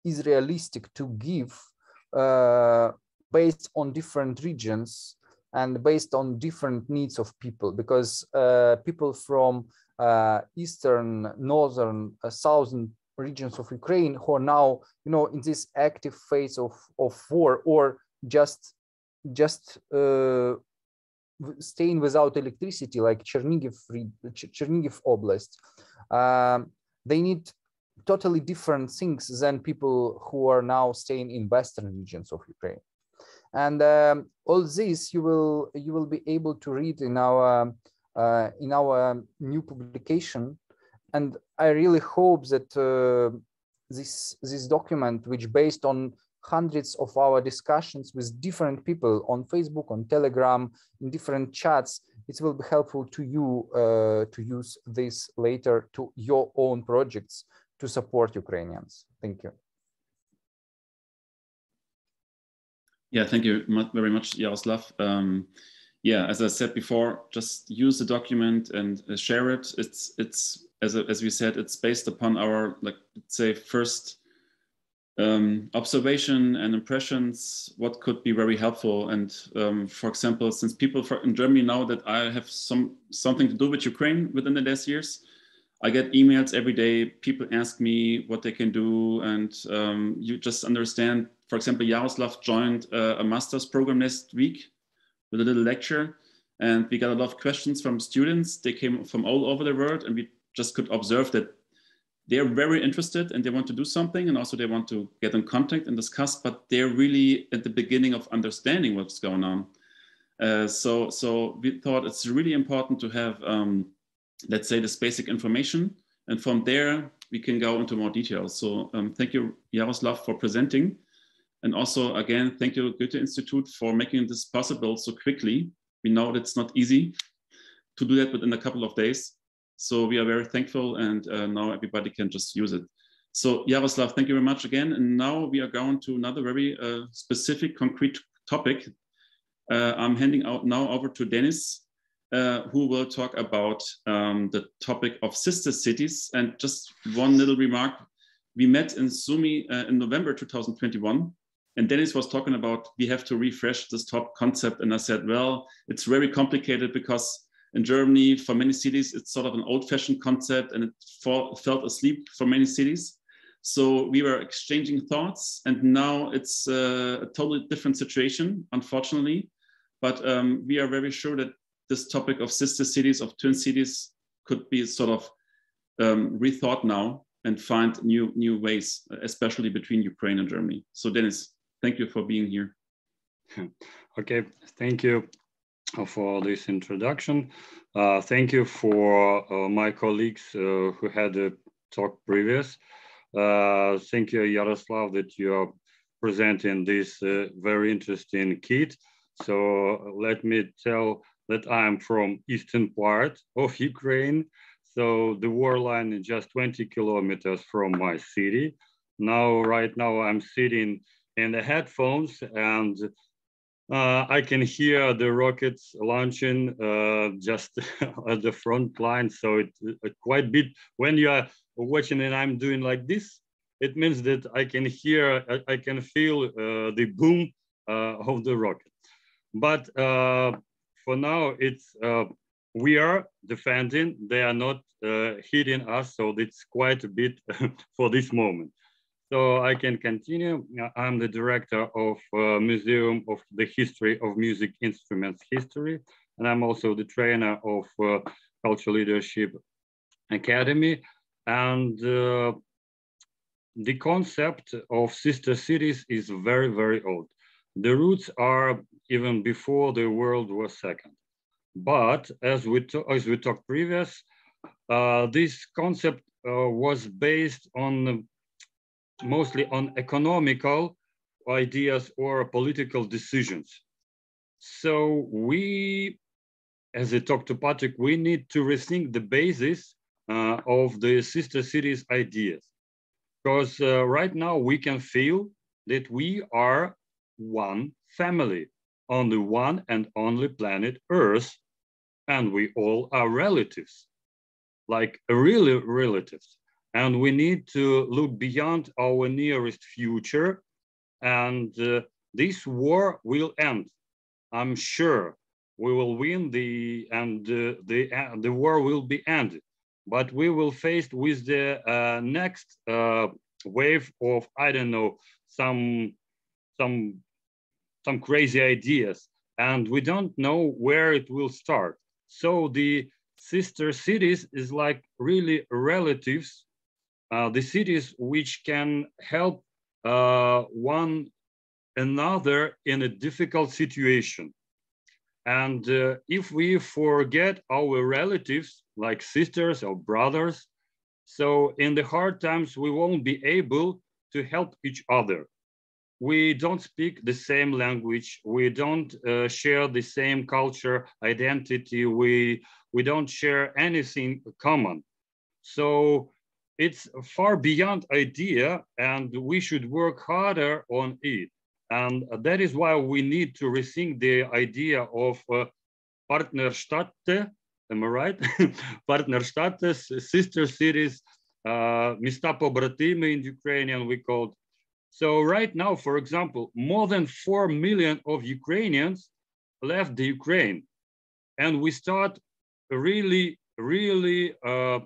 is realistic to give based on different regions and based on different needs of people, because people from eastern, northern, southern regions of Ukraine who are now, in this active phase of war, or just staying without electricity, like Chernihiv Oblast, they need totally different things than people who are now staying in western regions of Ukraine. And all this you will be able to read in our new publication. And I really hope that this document, which based on hundreds of our discussions with different people on Facebook, on Telegram, in different chats, it will be helpful to you to use this later to your own projects to support Ukrainians. Thank you. Yeah, thank you very much, Yaroslav. Yeah, as I said before, just use the document and share it. It's as we said, it's based upon our, like, let's say, first observation and impressions, what could be very helpful. And for example, since people in Germany know that I have something to do with Ukraine within the last years, I get emails every day. People ask me what they can do, and you just understand. For example, Yaroslav joined a master's program last week with a little lecture, and we got a lot of questions from students. They came from all over the world, and we just could observe that they're very interested and they want to do something, and also they want to get in contact and discuss, but they're really at the beginning of understanding what's going on. So we thought it's really important to have, let's say, this basic information, and from there we can go into more details. So thank you, Yaroslav, for presenting. And also, again, thank you, Goethe-Institut, for making this possible so quickly. We know that it's not easy to do that within a couple of days. So we are very thankful, and now everybody can just use it. So Yaroslav, thank you very much again. And now we are going to another very specific, concrete topic. I'm handing out now over to Dennis, who will talk about the topic of sister cities. And just one little remark, we met in Sumi in November 2021. And Dennis was talking about we have to refresh this top concept. And I said, well, it's very complicated because in Germany, for many cities, it's sort of an old-fashioned concept, and it fell asleep for many cities. So we were exchanging thoughts, and now it's a totally different situation, unfortunately. But we are very sure that this topic of sister cities, of twin cities, could be sort of rethought now and find new ways, especially between Ukraine and Germany. So Dennis, thank you for being here. Okay, thank you for this introduction. Thank you for my colleagues who had a talk previous. Thank you, Yaroslav, that you are presenting this very interesting kit. So let me tell that I'm from eastern part of Ukraine. So the war line is just 20 kilometers from my city. Right now I'm sitting in the headphones, and I can hear the rockets launching just at the front line. So it's quite bit, when you are watching and I'm doing like this, it means that I can hear, I can feel the boom of the rocket. But for now, it's we are defending, they are not hitting us. So it's quite a bit for this moment. So I can continue. I'm the director of Museum of the History of Music Instruments History, and I'm also the trainer of Cultural Leadership Academy. And the concept of sister cities is very, very old. The roots are even before the World War II. But as we talked previous, this concept was based on mostly on economical ideas or political decisions. So we, as I talked to Patrick, we need to rethink the basis of the sister cities ideas. Because right now we can feel that we are one family on the one and only planet Earth, and we all are relatives, like really relatives. And we need to look beyond our nearest future, and this war will end. I'm sure we will win the war will be ended, but we will face with the next wave of, I don't know, some crazy ideas, and we don't know where it will start. So the sister cities is like really relatives. The cities which can help one another in a difficult situation. And if we forget our relatives, like sisters or brothers, So in the hard times, we won't be able to help each other. We don't speak the same language. We don't share the same culture, identity. We don't share anything common. So it's far beyond idea, and we should work harder on it. And that is why we need to rethink the idea of Partnerstädte, am I right? Partnerstädte, sister cities, места побратимы in Ukrainian we called. So right now, for example, more than 4 million of Ukrainians left the Ukraine. And we start a really real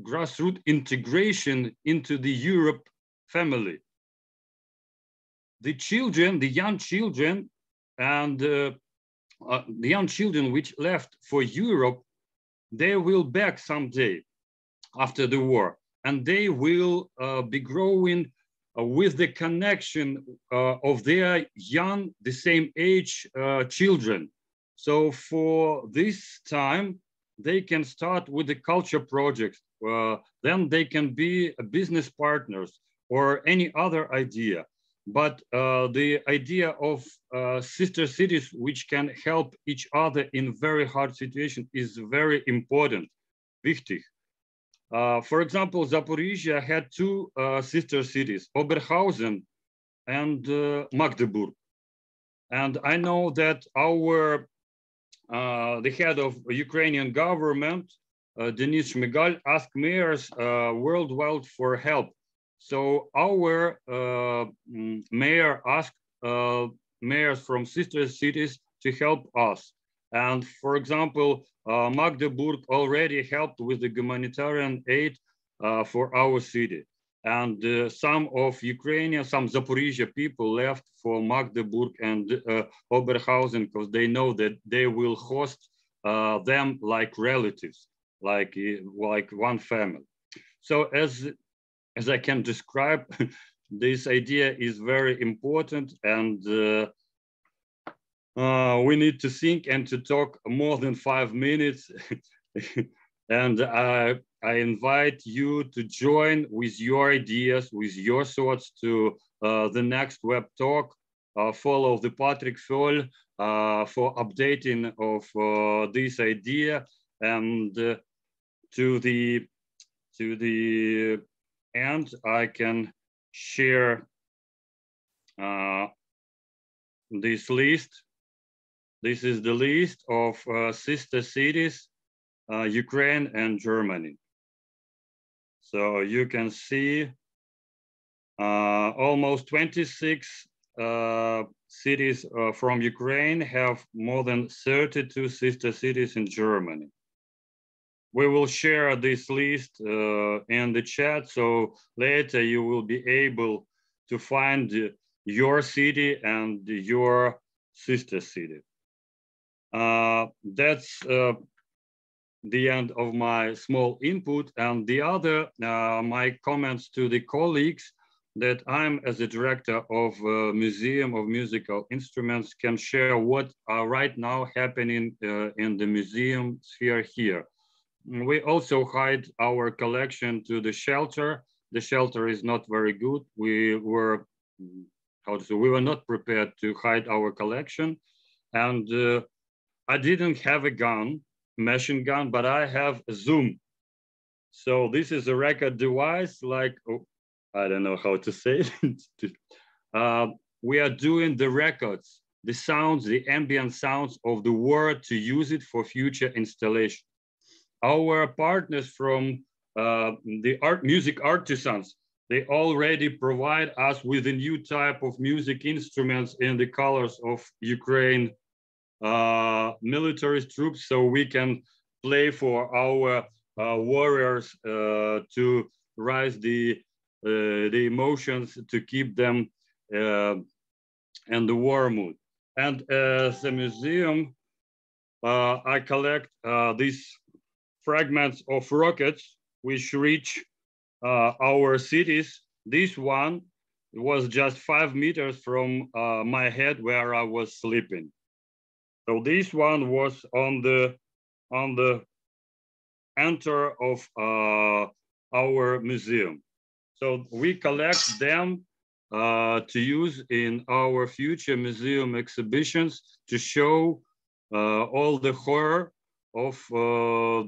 grassroots integration into the Europe family. The children, the young children, and the young children which left for Europe, they will back someday after the war, and they will be growing with the connection of their young, the same age children. So for this time, they can start with the culture projects. Then they can be business partners or any other idea. But the idea of sister cities which can help each other in very hard situation is very important, wichtig. For example, Zaporizhia had two sister cities, Oberhausen and Magdeburg. And I know that our the head of Ukrainian government, Denis Shmyhal, asked mayors worldwide for help. So our mayor asked mayors from sister cities to help us. And for example, Magdeburg already helped with the humanitarian aid for our city. And some of Ukrainian, some Zaporizhia people left for Magdeburg and Oberhausen because they know that they will host them like relatives, like one family. So as I can describe, this idea is very important, and we need to think and to talk more than 5 minutes. And I invite you to join with your ideas, with your thoughts to the next web talk. Follow the Patrick Föhl for updating of this idea, and to the end, I can share this list. This is the list of sister cities, Ukraine and Germany. So you can see almost 26 cities from Ukraine have more than 32 sister cities in Germany. We will share this list in the chat, so later you will be able to find your city and your sister city. That's the end of my small input, and the other, my comments to the colleagues that I'm, as a director of Museum of Musical Instruments, can share what are right now happening in the museum sphere here. We also hide our collection to the shelter. The shelter is not very good. We were not prepared to hide our collection, and I didn't have a gun, machine gun, but I have a Zoom. So this is a record device, like, oh, I don't know how to say it. We are doing the records, the sounds, the ambient sounds of the world to use it for future installation. Our partners from the music artisans, they already provide us with a new type of music instruments in the colors of Ukraine military troops, so we can play for our warriors to rise the emotions, to keep them in the war mood. And as a museum, I collect these fragments of rockets which reach our cities. This one was just 5 meters from my head where I was sleeping. So this one was on the enter of our museum. So we collect them to use in our future museum exhibitions to show all the horror of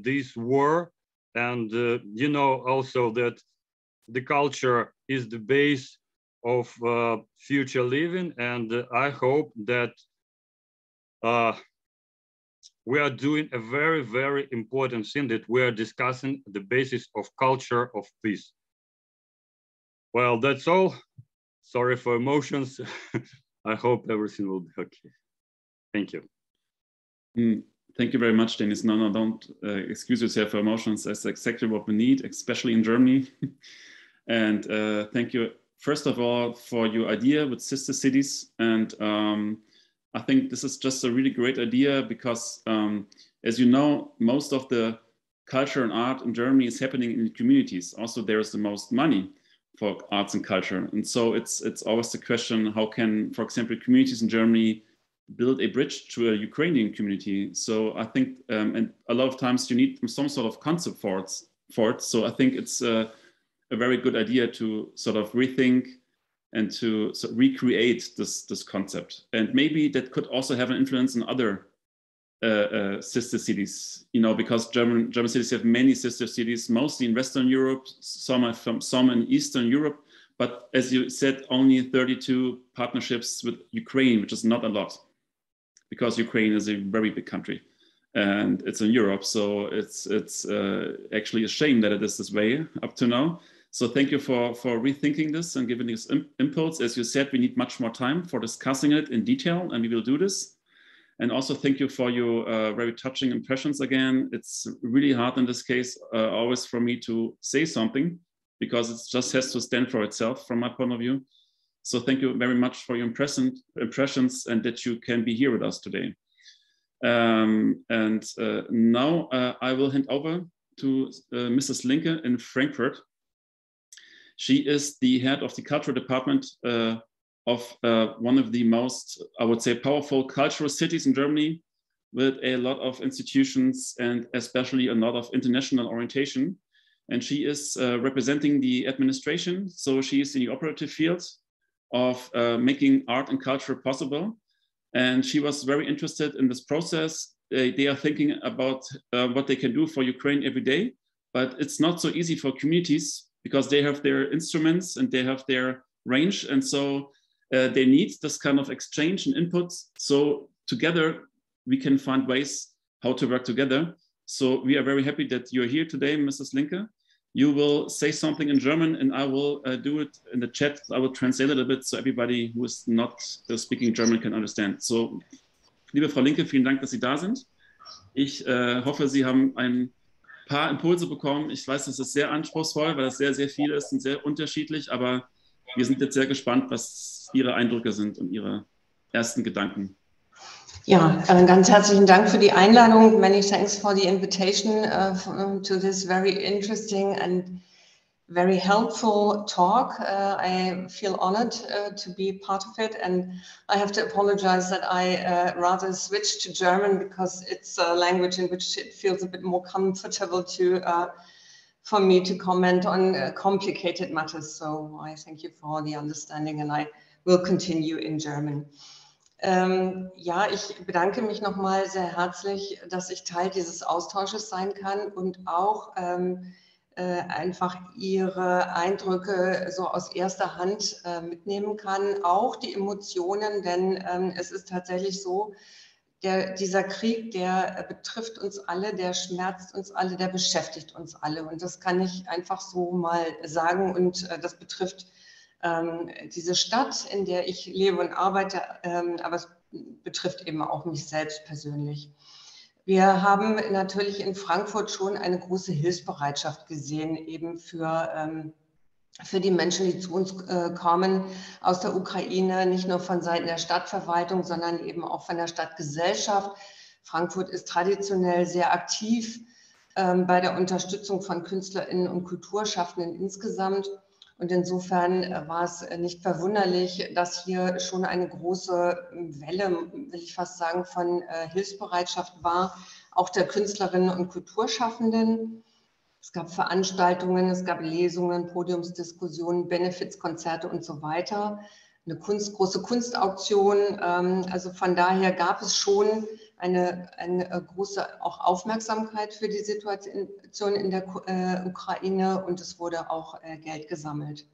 this war. And you know also that the culture is the base of future living. And I hope that we are doing a very, very important thing, that we are discussing the basis of culture of peace. Well, that's all. Sorry for emotions. I hope everything will be okay. Thank you. Thank you very much, Denis. No, don't excuse yourself for emotions. That's exactly what we need, especially in Germany. And thank you, first of all, for your idea with sister cities. And I think this is just a really great idea because, as you know, most of the culture and art in Germany is happening in the communities. Also, there's the most money for arts and culture. And so it's always the question, how can, for example, communities in Germany build a bridge to a Ukrainian community? So I think, and a lot of times you need some sort of concept for it. So I think it's a very good idea to sort of rethink and to recreate this concept. And maybe that could also have an influence on other sister cities, you know, because German cities have many sister cities, mostly in Western Europe, some in Eastern Europe. But as you said, only 32 partnerships with Ukraine, which is not a lot, because Ukraine is a very big country and it's in Europe. So it's actually a shame that it is this way up to now. So thank you for rethinking this and giving these inputs. As you said, we need much more time for discussing it in detail, and we will do this. And also thank you for your very touching impressions again. It's really hard in this case, always for me to say something, because it just has to stand for itself from my point of view. So thank you very much for your impressions and that you can be here with us today. Now I will hand over to Mrs. Linke in Frankfurt. She is the head of the cultural department of one of the most, I would say, powerful cultural cities in Germany, with a lot of institutions and especially a lot of international orientation. And she is representing the administration. So she is in the operative field of making art and culture possible. And she was very interested in this process. They are thinking about what they can do for Ukraine every day, but it's not so easy for communities because they have their instruments and they have their range. And so they need this kind of exchange and inputs. So together we can find ways how to work together. So we are very happy that you're here today, Mrs. Linke. You will say something in German and I will do it in the chat. I will translate it a bit so everybody who is not speaking German can understand. So, liebe Frau Linke, vielen Dank, dass Sie da sind. Ich hoffe, Sie haben ein paar Impulse bekommen. Ich weiß, das ist sehr anspruchsvoll, weil das sehr, sehr viel ist und sehr unterschiedlich, aber wir sind jetzt sehr gespannt, was Ihre Eindrücke sind und Ihre ersten Gedanken. Ja, ganz herzlichen Dank für die Einladung. Many thanks for the invitation to this very interesting and very helpful talk. I feel honored to be part of it, and I have to apologize that I rather switched to German because it's a language in which it feels a bit more comfortable for me to comment on complicated matters. So I thank you for the understanding, and I will continue in German. Ja, ich bedanke mich nochmal sehr herzlich, dass ich Teil dieses Austausches sein kann und auch einfach Ihre Eindrücke so aus erster Hand mitnehmen kann, auch die Emotionen, denn es ist tatsächlich so, dieser Krieg, der betrifft uns alle, der schmerzt uns alle, der beschäftigt uns alle, und das kann ich einfach so mal sagen, und das betrifft diese Stadt, in der ich lebe und arbeite, aber es betrifft eben auch mich selbst persönlich. Wir haben natürlich in Frankfurt schon eine große Hilfsbereitschaft gesehen, eben für die Menschen, die zu uns kommen aus der Ukraine, nicht nur von Seiten der Stadtverwaltung, sondern eben auch von der Stadtgesellschaft. Frankfurt ist traditionell sehr aktiv bei der Unterstützung von KünstlerInnen und Kulturschaffenden insgesamt. Und insofern war es nicht verwunderlich, dass hier schon eine große Welle, will ich fast sagen, von Hilfsbereitschaft war. auch der Künstlerinnen und Kulturschaffenden. Es gab Veranstaltungen, es gab Lesungen, Podiumsdiskussionen, Benefizkonzerte und so weiter. Eine große Kunstauktion. Also von daher gab es schon eine große auch Aufmerksamkeit für die Situation in der Ukraine und es wurde auch Geld gesammelt.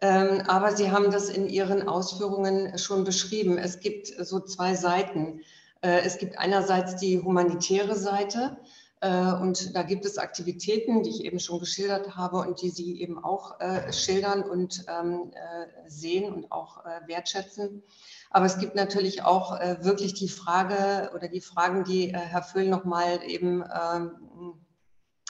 Aber Sie haben das in Ihren Ausführungen schon beschrieben. Es gibt so zwei Seiten. Es gibt einerseits die humanitäre Seite und da gibt es Aktivitäten, die ich eben schon geschildert habe und die Sie eben auch schildern und sehen und auch wertschätzen. Aber es gibt natürlich auch wirklich die Frage oder die Fragen, die Herr Föhl nochmal eben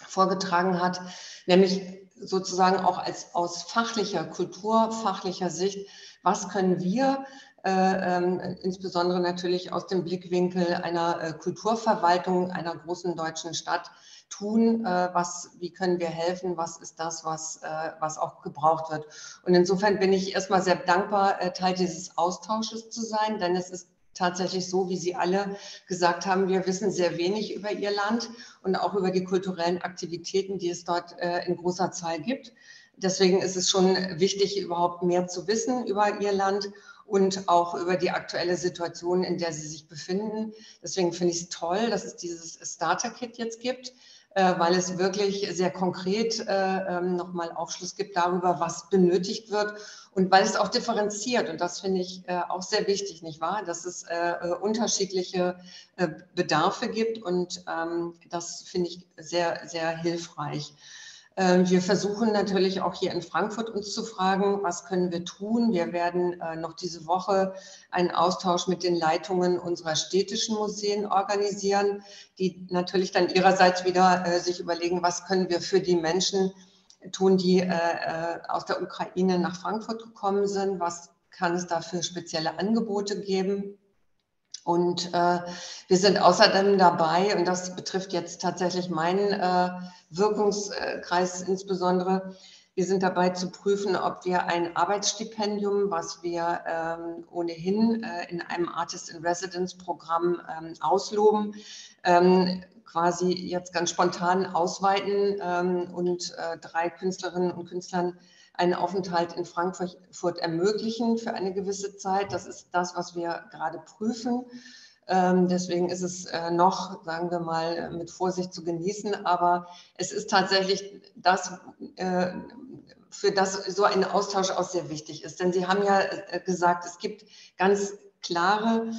vorgetragen hat, nämlich sozusagen auch aus fachlicher, kulturfachlicher Sicht, was können wir insbesondere natürlich aus dem Blickwinkel einer Kulturverwaltung einer großen deutschen Stadt tun, wie können wir helfen, was ist das, was auch gebraucht wird. Und insofern bin ich erstmal sehr dankbar, Teil dieses Austausches zu sein, denn es ist tatsächlich so, wie Sie alle gesagt haben, wir wissen sehr wenig über Ihr Land und auch über die kulturellen Aktivitäten, die es dort in großer Zahl gibt. Deswegen ist es schon wichtig, überhaupt mehr zu wissen über Ihr Land und auch über die aktuelle Situation, in der Sie sich befinden. Deswegen finde ich es toll, dass es dieses Starter-Kit jetzt gibt, weil es wirklich sehr konkret nochmal Aufschluss gibt darüber, was benötigt wird und weil es auch differenziert. Und das finde ich auch sehr wichtig, nicht wahr? Dass es unterschiedliche Bedarfe gibt und das finde ich sehr, sehr hilfreich. Wir versuchen natürlich auch hier in Frankfurt uns zu fragen, was können wir tun? Wir werden noch diese Woche einen Austausch mit den Leitungen unserer städtischen Museen organisieren, die natürlich dann ihrerseits wieder sich überlegen, was können wir für die Menschen tun, die aus der Ukraine nach Frankfurt gekommen sind, was kann es da für spezielle Angebote geben. Und wir sind außerdem dabei, und das betrifft jetzt tatsächlich meinen Wirkungskreis insbesondere, wir sind dabei zu prüfen, ob wir ein Arbeitsstipendium, was wir ohnehin in einem Artist-in-Residence-Programm ausloben, quasi jetzt ganz spontan ausweiten und 3 Künstlerinnen und Künstlern einen Aufenthalt in Frankfurt ermöglichen für eine gewisse Zeit. Das ist das, was wir gerade prüfen. Deswegen ist es noch, sagen wir mal, mit Vorsicht zu genießen. Aber es ist tatsächlich das, für das so ein Austausch auch sehr wichtig ist. Denn Sie haben ja gesagt, es gibt ganz klare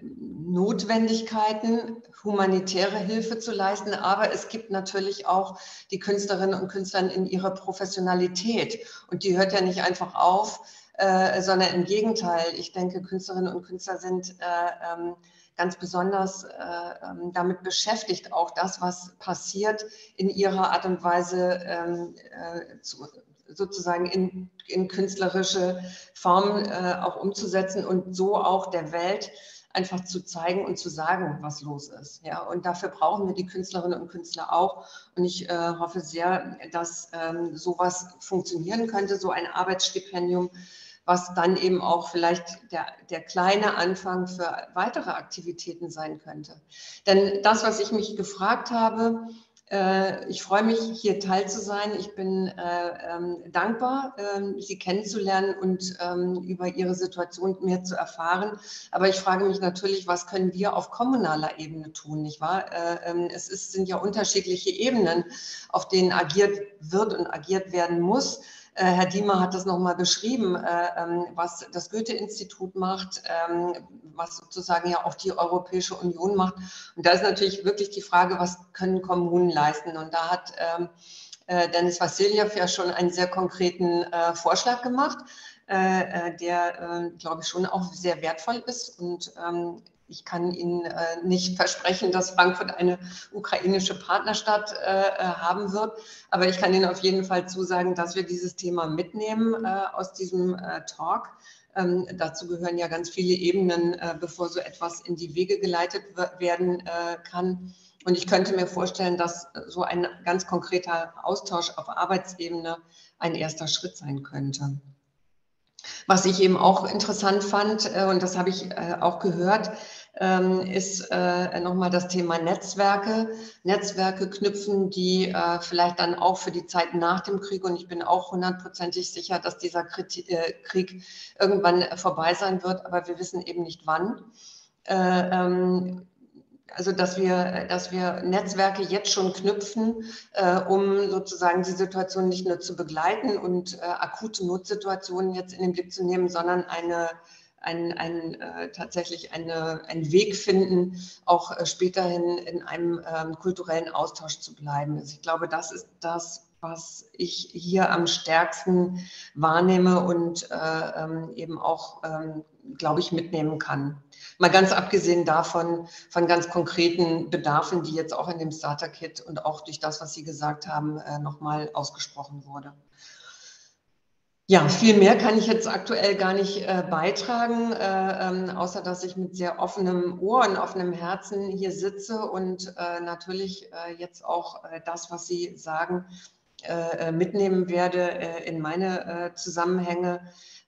Notwendigkeiten, humanitäre Hilfe zu leisten, aber es gibt natürlich auch die Künstlerinnen und Künstler in ihrer Professionalität und die hört ja nicht einfach auf, sondern im Gegenteil. Ich denke, Künstlerinnen und Künstler sind ganz besonders damit beschäftigt, auch das, was passiert, in ihrer Art und Weise sozusagen in künstlerische Formen auch umzusetzen und so auch der Welt einfach zu zeigen und zu sagen, was los ist. Ja, und dafür brauchen wir die Künstlerinnen und Künstler auch. Und ich hoffe sehr, dass sowas funktionieren könnte, so ein Arbeitsstipendium, was dann eben auch vielleicht der kleine Anfang für weitere Aktivitäten sein könnte. Denn das, was ich mich gefragt habe, ich freue mich, hier teil zu sein. Ich bin dankbar, Sie kennenzulernen und über Ihre Situation mehr zu erfahren. Aber ich frage mich natürlich, was können wir auf kommunaler Ebene tun, nicht wahr? Sind ja unterschiedliche Ebenen, auf denen agiert wird und agiert werden muss. Herr Diemer hat das nochmal beschrieben, was das Goethe-Institut macht, was sozusagen ja auch die Europäische Union macht. Und da ist natürlich wirklich die Frage, was können Kommunen leisten? Und da hat Dennis Vasyliev ja schon einen sehr konkreten Vorschlag gemacht, der, glaube ich, schon auch sehr wertvoll ist. Und ich kann Ihnen nicht versprechen, dass Frankfurt eine ukrainische Partnerstadt haben wird, aber ich kann Ihnen auf jeden Fall zusagen, dass wir dieses Thema mitnehmen aus diesem Talk. Dazu gehören ja ganz viele Ebenen, bevor so etwas in die Wege geleitet werden kann. Und ich könnte mir vorstellen, dass so ein ganz konkreter Austausch auf Arbeitsebene ein erster Schritt sein könnte. Was ich eben auch interessant fand, und das habe ich auch gehört, ist nochmal das Thema Netzwerke. Netzwerke knüpfen, die vielleicht dann auch für die Zeit nach dem Krieg, und ich bin auch 100%ig sicher, dass dieser Krieg irgendwann vorbei sein wird, aber wir wissen eben nicht wann. Also dass wir Netzwerke jetzt schon knüpfen, um sozusagen die Situation nicht nur zu begleiten und akute Notsituationen jetzt in den Blick zu nehmen, sondern tatsächlich einen Weg finden, auch späterhin in einem kulturellen Austausch zu bleiben. Also ich glaube, das ist das, was ich hier am stärksten wahrnehme und eben auch, glaube ich, mitnehmen kann. Mal ganz abgesehen davon, von ganz konkreten Bedarfen, die jetzt auch in dem Starter-Kit und auch durch das, was Sie gesagt haben, nochmal ausgesprochen wurde. Ja, viel mehr kann ich jetzt aktuell gar nicht beitragen, außer dass ich mit sehr offenem Ohr und offenem Herzen hier sitze und natürlich jetzt auch das, was Sie sagen, mitnehmen werde in meine Zusammenhänge.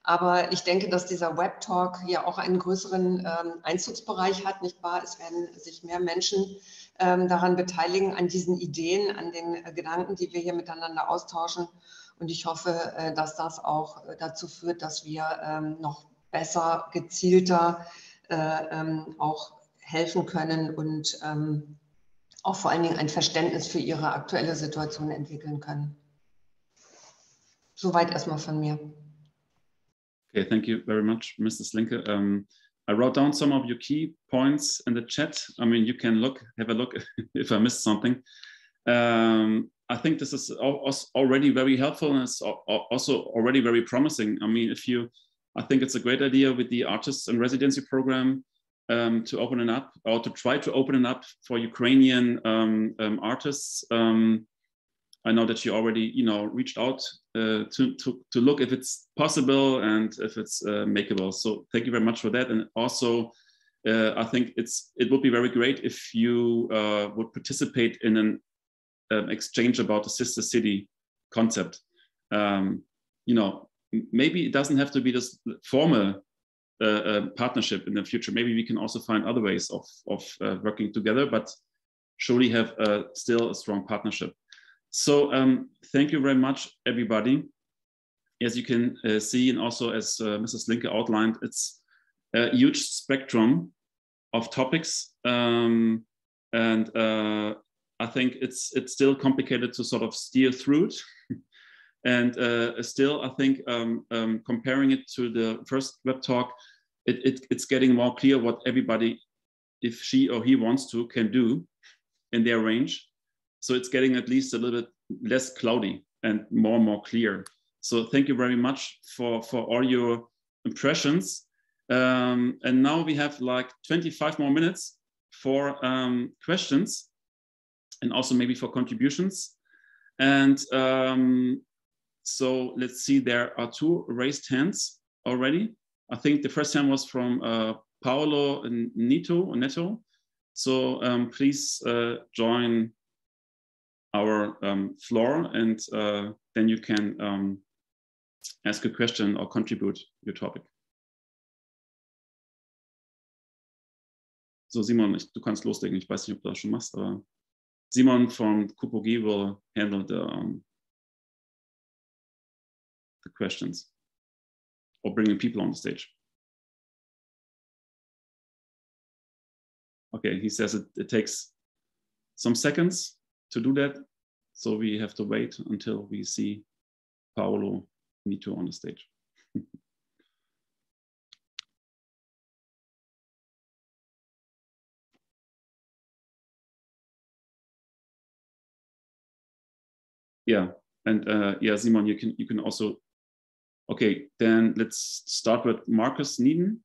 Aber ich denke, dass dieser Web-Talk ja auch einen größeren Einzugsbereich hat, nicht wahr? Es werden sich mehr Menschen daran beteiligen, an diesen Ideen, an den Gedanken, die wir hier miteinander austauschen. Und ich hoffe, dass das auch dazu führt, dass wir noch besser, gezielter auch helfen können und auch vor allen Dingen ein Verständnis für Ihre aktuelle Situation entwickeln können. Soweit erstmal von mir. Okay, thank you very much, Mrs. Linke. I wrote down some of your key points in the chat. I mean, you can have a look if I missed something. I think this is already very helpful, and it's also already very promising. I mean, I think it's a great idea with the artists and residency program to open it up, or to try to open it up for Ukrainian artists. I know that you already, reached out to look if it's possible and if it's makeable. So thank you very much for that. And also, I think it would be very great if you would participate in an exchange about the sister city concept. Maybe it doesn't have to be this formal partnership in the future. Maybe we can also find other ways of working together, but surely have still a strong partnership. So thank you very much, everybody. As you can see, and also as Mrs. Linke outlined, it's a huge spectrum of topics, and I think it's still complicated to sort of steer through it. And still, I think comparing it to the first web talk, it's getting more clear what everybody, if she or he wants to, can do in their range. So it's getting at least a little bit less cloudy and more clear. So thank you very much for all your impressions. And now we have like 25 more minutes for questions, and also maybe for contributions. And so let's see, there are 2 raised hands already. I think the first hand was from Paolo Neto. So please join our floor, and then you can ask a question or contribute your topic. So Simon, du kannst loslegen. Ich weiß nicht, ob du das schon machst, aber Simon from KUPOG will handle the questions or bringing people on the stage. Okay, he says it takes some seconds to do that, so we have to wait until we see Paolo Nito on the stage. Yeah, and yeah, Simon, you can also. Okay, then let's start with Marcus Nieden.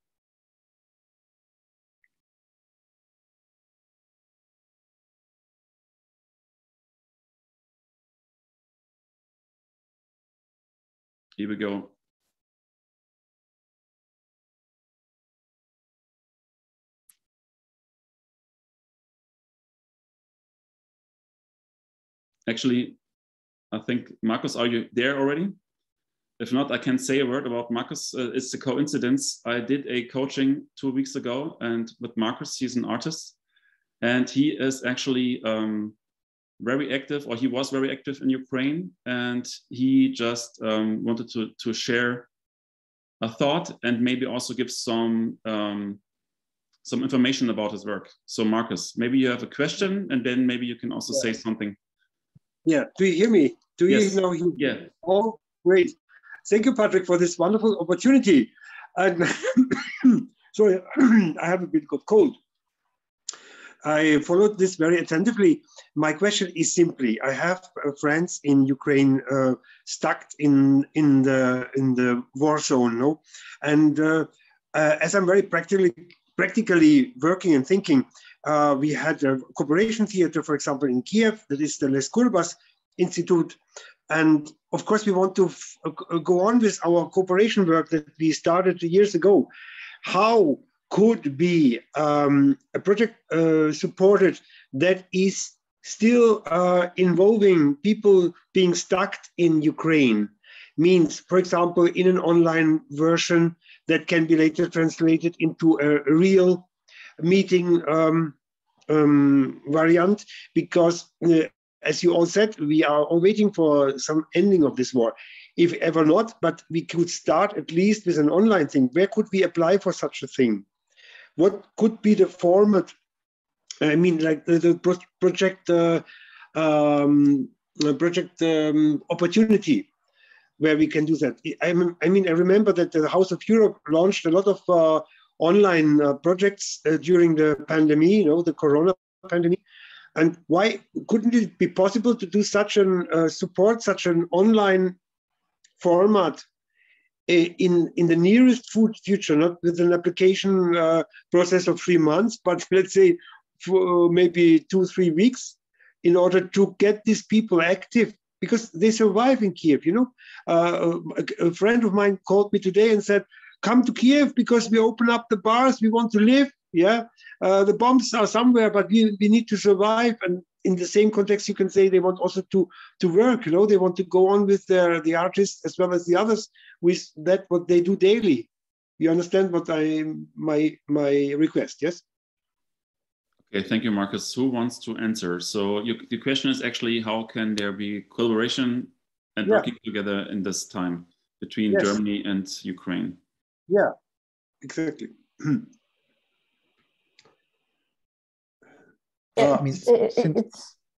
Here we go. Actually, I think, Marcus, are you there already? if not, I can say a word about Marcus. It's a coincidence. I did a coaching 2 weeks ago, and with Marcus, he's an artist, and he is actually very active, or he was very active in Ukraine, and he just wanted to share a thought and maybe also give some information about his work. So Marcus, maybe you have a question, and then maybe you can also say something. Yeah, do you hear me? Do you Yes. know? Yeah. Oh, great. Thank you, Patrick, for this wonderful opportunity. And sorry, I have a bit of cold. I followed this very attentively. My question is simply: I have friends in Ukraine stuck in the war zone, no? And as I'm very practically working and thinking, we had a cooperation theater, for example, in Kyiv, that is the Goethe Institute. And of course, we want to go on with our cooperation work that we started years ago. How could be a project supported that is still involving people being stuck in Ukraine? Means, for example, in an online version that can be later translated into a real meeting variant, because as you all said, we are all waiting for some ending of this war. If ever not, but we could start at least with an online thing. Where could we apply for such a thing? What could be the format? I mean, like the project opportunity where we can do that. I mean, I remember that the House of Europe launched a lot of online projects during the pandemic, you know, the Corona pandemic. And why couldn't it be possible to do such an support, such an online format in the nearest future, not with an application process of 3 months, but let's say for maybe 2-3 weeks, in order to get these people active, because they survive in Kyiv, you know? A friend of mine called me today and said, come to Kyiv because we open up the bars, we want to live, yeah? The bombs are somewhere, but we need to survive. And in the same context, you can say they want also to work, you know? They want to go on with the artists as well as the others with that, what they do daily. You understand what my request, yes? Okay, thank you, Marcus. Who wants to answer? So the question is actually, how can there be collaboration and working together in this time between Germany and Ukraine? Yeah, exactly. Yeah,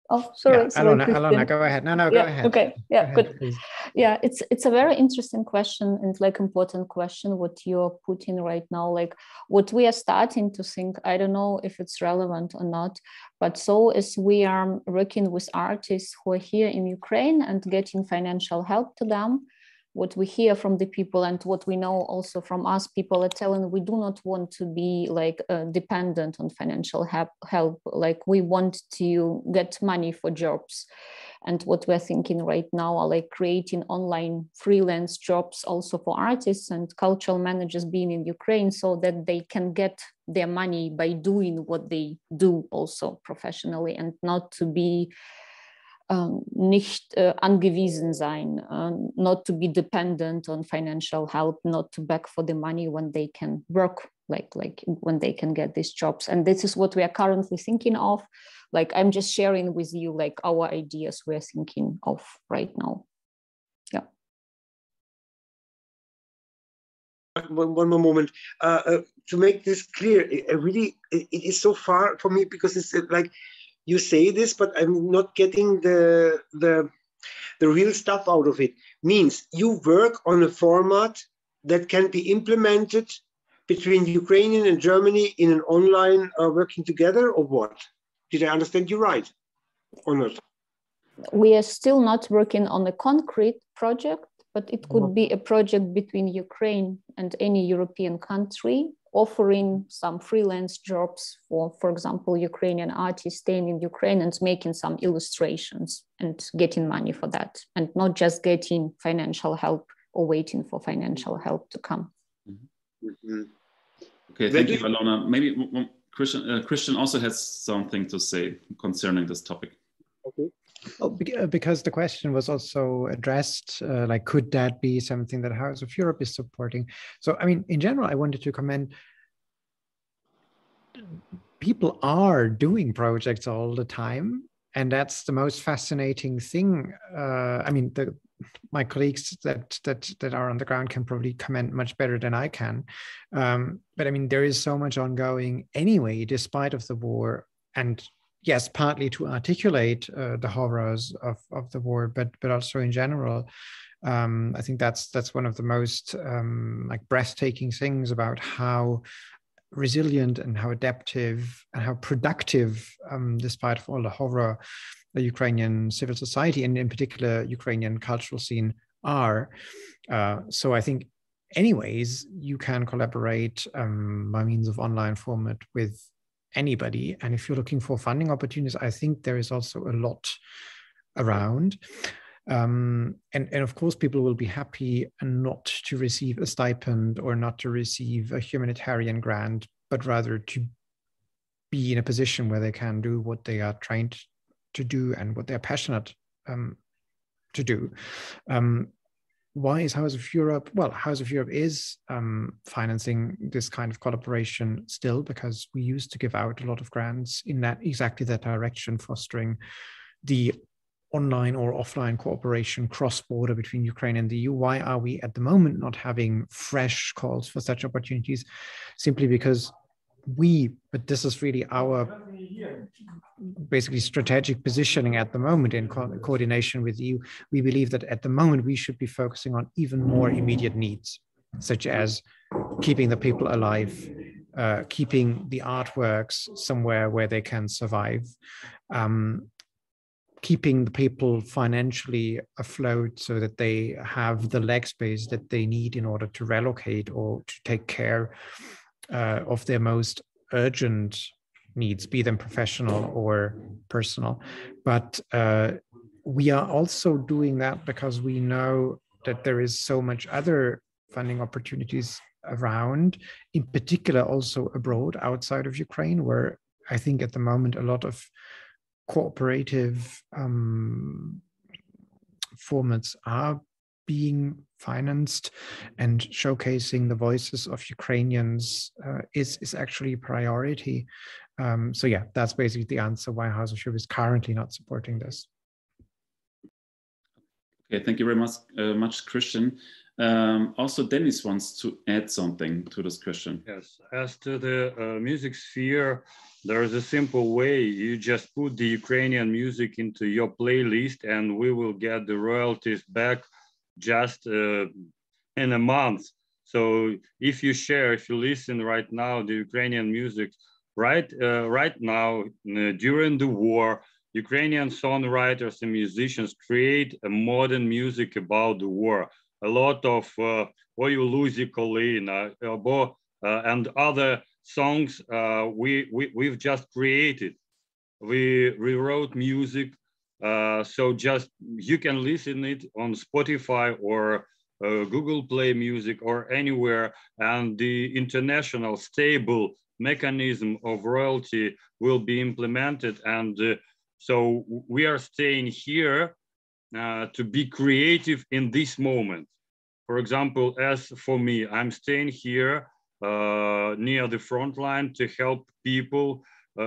oh, sorry. Yeah, sorry, Alona, go ahead. No, go ahead. Okay, yeah, go good. ahead, please. Yeah, it's a very interesting question and like important question what you're putting right now. Like what we are starting to think, I don't know if it's relevant or not, but so as we are working with artists who are here in Ukraine and getting financial help to them, what we hear from the people and what we know also from us, people are telling we do not want to be like dependent on financial help. Like we want to get money for jobs. And what we're thinking right now are like creating online freelance jobs also for artists and cultural managers being in Ukraine so that they can get their money by doing what they do also professionally and not to be nicht angewiesen sein, not to be dependent on financial help, not to beg for the money when they can work, like when they can get these jobs. And this is what we are currently thinking of. Like I'm just sharing with you like our ideas we're thinking of right now. Yeah. One more moment. To make this clear, it is so far for me because it's like, you say this, but I'm not getting the real stuff out of it. Means you work on a format that can be implemented between Ukrainian and Germany in an online working together, or what? Did I understand you right, or not? We are still not working on a concrete project, but it could be a project between Ukraine and any European country, offering some freelance jobs for example, Ukrainian artists staying in Ukraine and making some illustrations and getting money for that, and not just getting financial help or waiting for financial help to come. Mm-hmm. Okay, thank you, Alona. Maybe Christian also has something to say concerning this topic. Okay. Well, because the question was also addressed, like, could that be something that House of Europe is supporting? So, I mean, in general, I wanted to comment, people are doing projects all the time, and that's the most fascinating thing. I mean, my colleagues that are on the ground can probably comment much better than I can. But I mean, there is so much ongoing anyway, despite of the war, and yes, partly to articulate the horrors of the war, but also in general. I think that's one of the most like breathtaking things about how resilient and how adaptive and how productive, despite of all the horror, the Ukrainian civil society and in particular Ukrainian cultural scene are. So I think anyways, you can collaborate by means of online format with anybody. And if you're looking for funding opportunities, I think there is also a lot around. And of course, people will be happy not to receive a stipend or not to receive a humanitarian grant, but rather to be in a position where they can do what they are trained to do and what they're passionate to do. Why is House of Europe? Well, House of Europe is financing this kind of collaboration still, because we used to give out a lot of grants in that exactly that direction, fostering the online or offline cooperation cross-border between Ukraine and the EU. Why are we at the moment not having fresh calls for such opportunities? Simply because but this is really our basically strategic positioning at the moment in coordination with the EU. We believe that at the moment we should be focusing on even more immediate needs, such as keeping the people alive, keeping the artworks somewhere where they can survive, keeping the people financially afloat so that they have the leg space that they need in order to relocate or to take care of their most urgent needs, be them professional or personal. But we are also doing that because we know that there is so much other funding opportunities around, in particular also abroad, outside of Ukraine, where I think at the moment a lot of cooperative formats are being financed, and showcasing the voices of Ukrainians is actually a priority. So yeah, that's basically the answer why House of Europe is currently not supporting this. Okay, thank you very much, Christian. Also, Dennis wants to add something to this question. Yes, as to the music sphere, there is a simple way. You just put the Ukrainian music into your playlist and we will get the royalties back just in a month. So if you listen right now the Ukrainian music, right now during the war, Ukrainian songwriters and musicians create a modern music about the war. A lot of Ой, Лузі, Колина, and other songs we've just created. We rewrote music, so just you can listen it on Spotify or Google Play Music or anywhere, and the international stable mechanism of royalty will be implemented. And so we are staying here to be creative in this moment. For example, as for me, I'm staying here near the front line to help people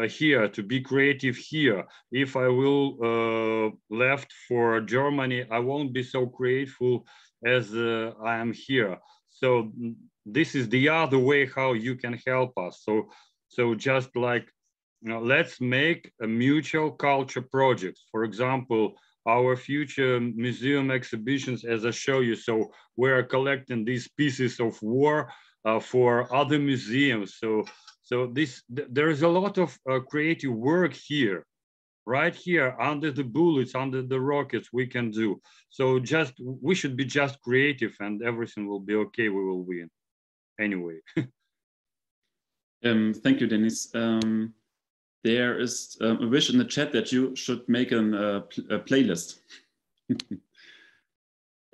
here, to be creative here. If I will left for Germany, I won't be so creative as I am here. So this is the other way how you can help us. So just like, let's make a mutual culture projects. For example, our future museum exhibitions, as I show you, so we're collecting these pieces of war for other museums. So there is a lot of creative work here, right here, under the bullets, under the rockets, we can do. So we should be just creative and everything will be okay, we will win. Anyway. Thank you, Dennis. There is a wish in the chat that you should make a playlist.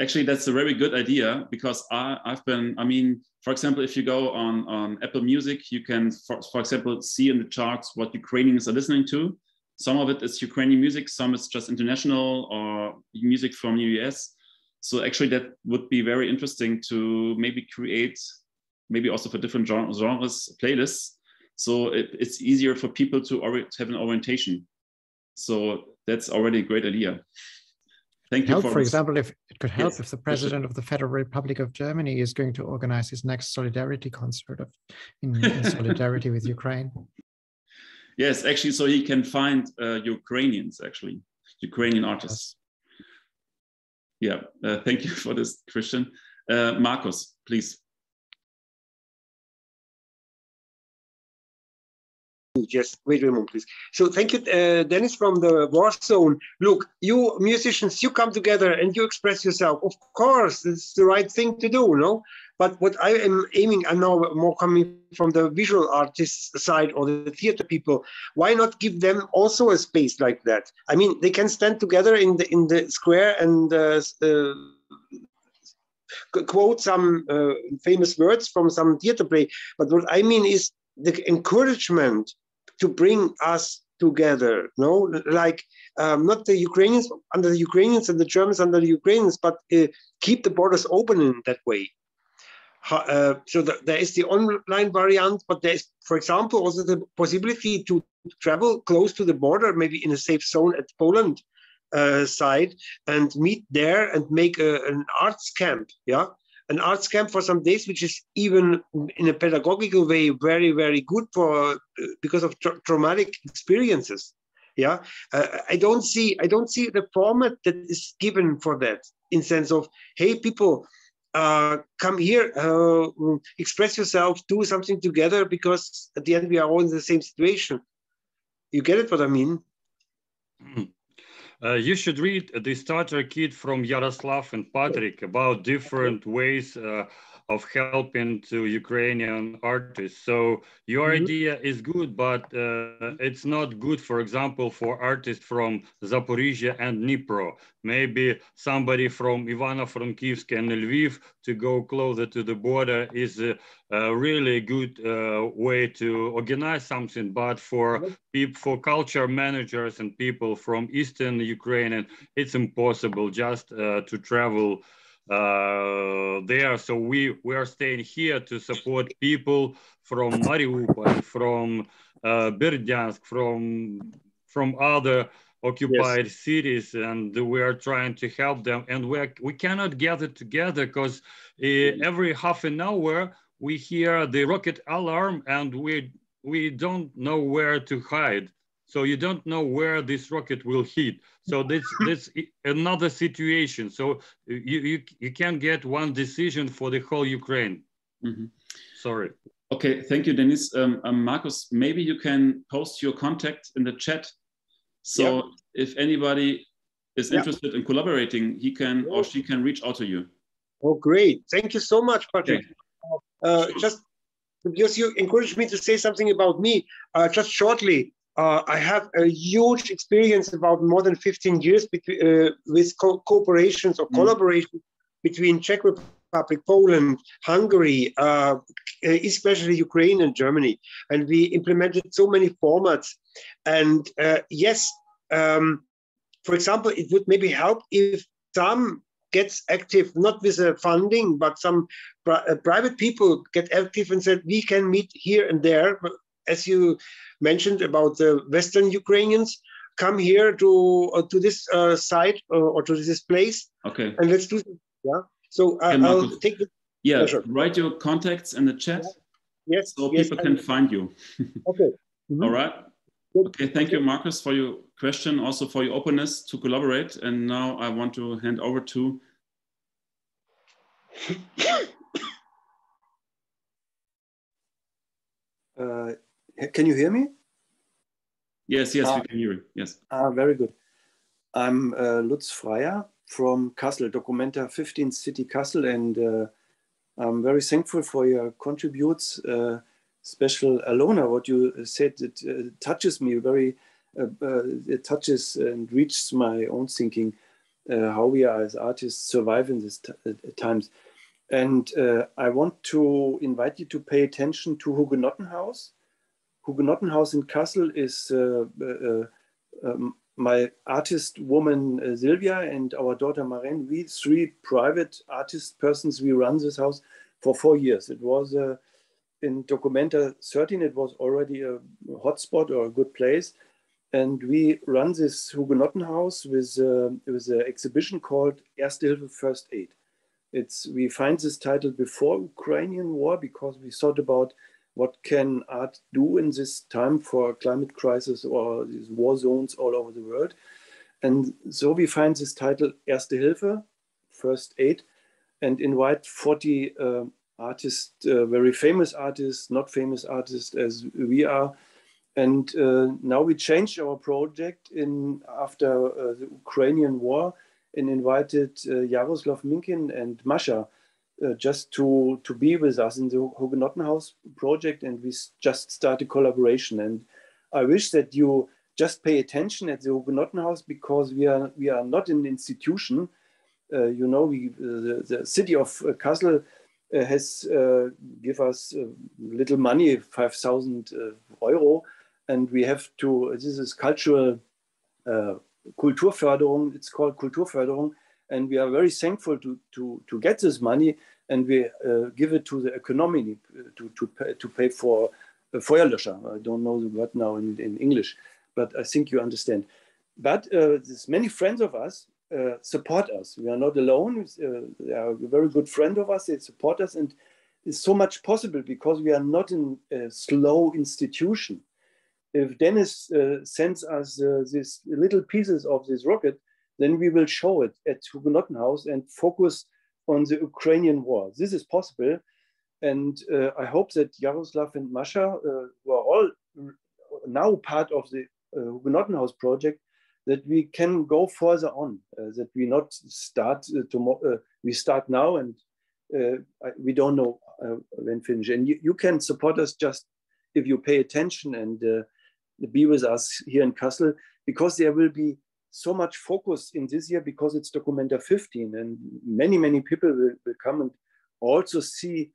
Actually, that's a very good idea, because for example, if you go on Apple Music, you can, for example, see in the charts what Ukrainians are listening to. Some of it is Ukrainian music, some is just international or music from the US. So actually that would be very interesting to maybe create, maybe also for different genres, playlists. So it's easier for people to have an orientation. So that's already a great idea. Thank you. For example, if it could help if the president of the Federal Republic of Germany is going to organize his next solidarity concert in solidarity with Ukraine. Yes, actually, so he can find Ukrainians, actually, Ukrainian artists. Yes. Yeah, thank you for this, Christian. Markus, please. Just wait a moment, please. So thank you, Dennis from the war zone. Look, you musicians, you come together and you express yourself. Of course, it's the right thing to do, no? But what I am aiming, I'm now more coming from the visual artists side or the theater people. Why not give them also a space like that? I mean, they can stand together in the square and quote some famous words from some theater play. But what I mean is the encouragement to bring us together, no? Like not the Ukrainians under the Ukrainians and the Germans under the Ukrainians, but keep the borders open in that way. So there is the online variant, but there is, for example, also the possibility to travel close to the border, maybe in a safe zone at Poland side, and meet there and make an arts camp, yeah? An arts camp for some days, which is even in a pedagogical way very, very good for because of traumatic experiences. Yeah, I don't see the format that is given for that. In sense of, hey, people, come here, express yourself, do something together, because at the end we are all in the same situation. You get it? What I mean? You should read the starter kit from Yaroslav and Patrick about different ways of helping to Ukrainian artists. So your idea is good, but it's not good, for example, for artists from Zaporizhia and Dnipro. Maybe somebody from Ivano-Frankivsk and Lviv to go closer to the border is a really good way to organize something. But for people, for culture managers and people from Eastern Ukraine, it's impossible just to travel there. So we are staying here to support people from Mariupol, from Berdyansk, from other occupied cities, and we are trying to help them. And we cannot gather together because every half an hour we hear the rocket alarm, and we don't know where to hide. So you don't know where this rocket will hit. So that's another situation. So you can't get one decision for the whole Ukraine. Sorry. Okay, thank you, Dennis. Markus, maybe you can post your contact in the chat. So if anybody is interested in collaborating, he can or she can reach out to you. Oh, great. Thank you so much, Patrick. Just because you encouraged me to say something about me, just shortly. I have a huge experience about more than 15 years with cooperations or collaboration between Czech Republic, Poland, Hungary, especially Ukraine and Germany. And we implemented so many formats. And yes, for example, it would maybe help if some gets active, not with funding, but some private people get active and said, we can meet here and there. As you mentioned about the Western Ukrainians, come here to this site or to this place. Okay. And let's do it. Yeah. So I'll take it. Yeah. Pleasure. Write your contacts in the chat. Yes. So people can find you. Okay. All right. Okay. Thank you, Markus, for your question, also for your openness to collaborate. And now I want to hand over to. Can you hear me? Yes, we can hear you. Yes. Very good. I'm Lutz Freier from Kassel, Documenta 15th City Kassel, and I'm very thankful for your contributes. Special Alona, what you said, it touches me very, it touches and reaches my own thinking, how we are as artists survive in these times. And I want to invite you to pay attention to Hugenottenhaus. Hugenottenhaus in Kassel is my artist woman Sylvia and our daughter Maren, we three private artist persons, we run this house for 4 years. It was in Documenta 13, it was already a hotspot or a good place. And we run this Hugenottenhaus with an exhibition called Erste Hilfe, First Aid. We find this title before Ukrainian war because we thought about what can art do in this time for climate crisis or these war zones all over the world. And so we find this title Erste Hilfe, First Aid, and invite 40 artists, very famous artists, not famous artists as we are. And now we changed our project after the Ukrainian war and invited Yaroslav Minkin and Masha just to be with us in the Hugenottenhaus project, and we just started collaboration. And I wish that you just pay attention at the Hugenottenhaus because we are not an institution. You know, the city of Kassel has give us little money, 5,000 euro, and we have to. This is cultural Kulturförderung. It's called Kulturförderung. And we are very thankful to get this money, and we give it to the economy to pay for Feuerlöscher. I don't know the word now in English, but I think you understand. But there's many friends of us support us. We are not alone. They are a very good friend of us. They support us, and it's so much possible because we are not in a slow institution. If Dennis sends us these little pieces of this rocket, then we will show it at Hugenottenhaus and focus on the Ukrainian war. This is possible. And I hope that Yaroslav and Masha, who are all now part of the Hugenottenhaus project, that we can go further on, that we not start tomorrow. We start now and we don't know when finish. And you can support us just if you pay attention and be with us here in Kassel, because there will be so much focus in this year because it's Documenta 15 and many people will come and also see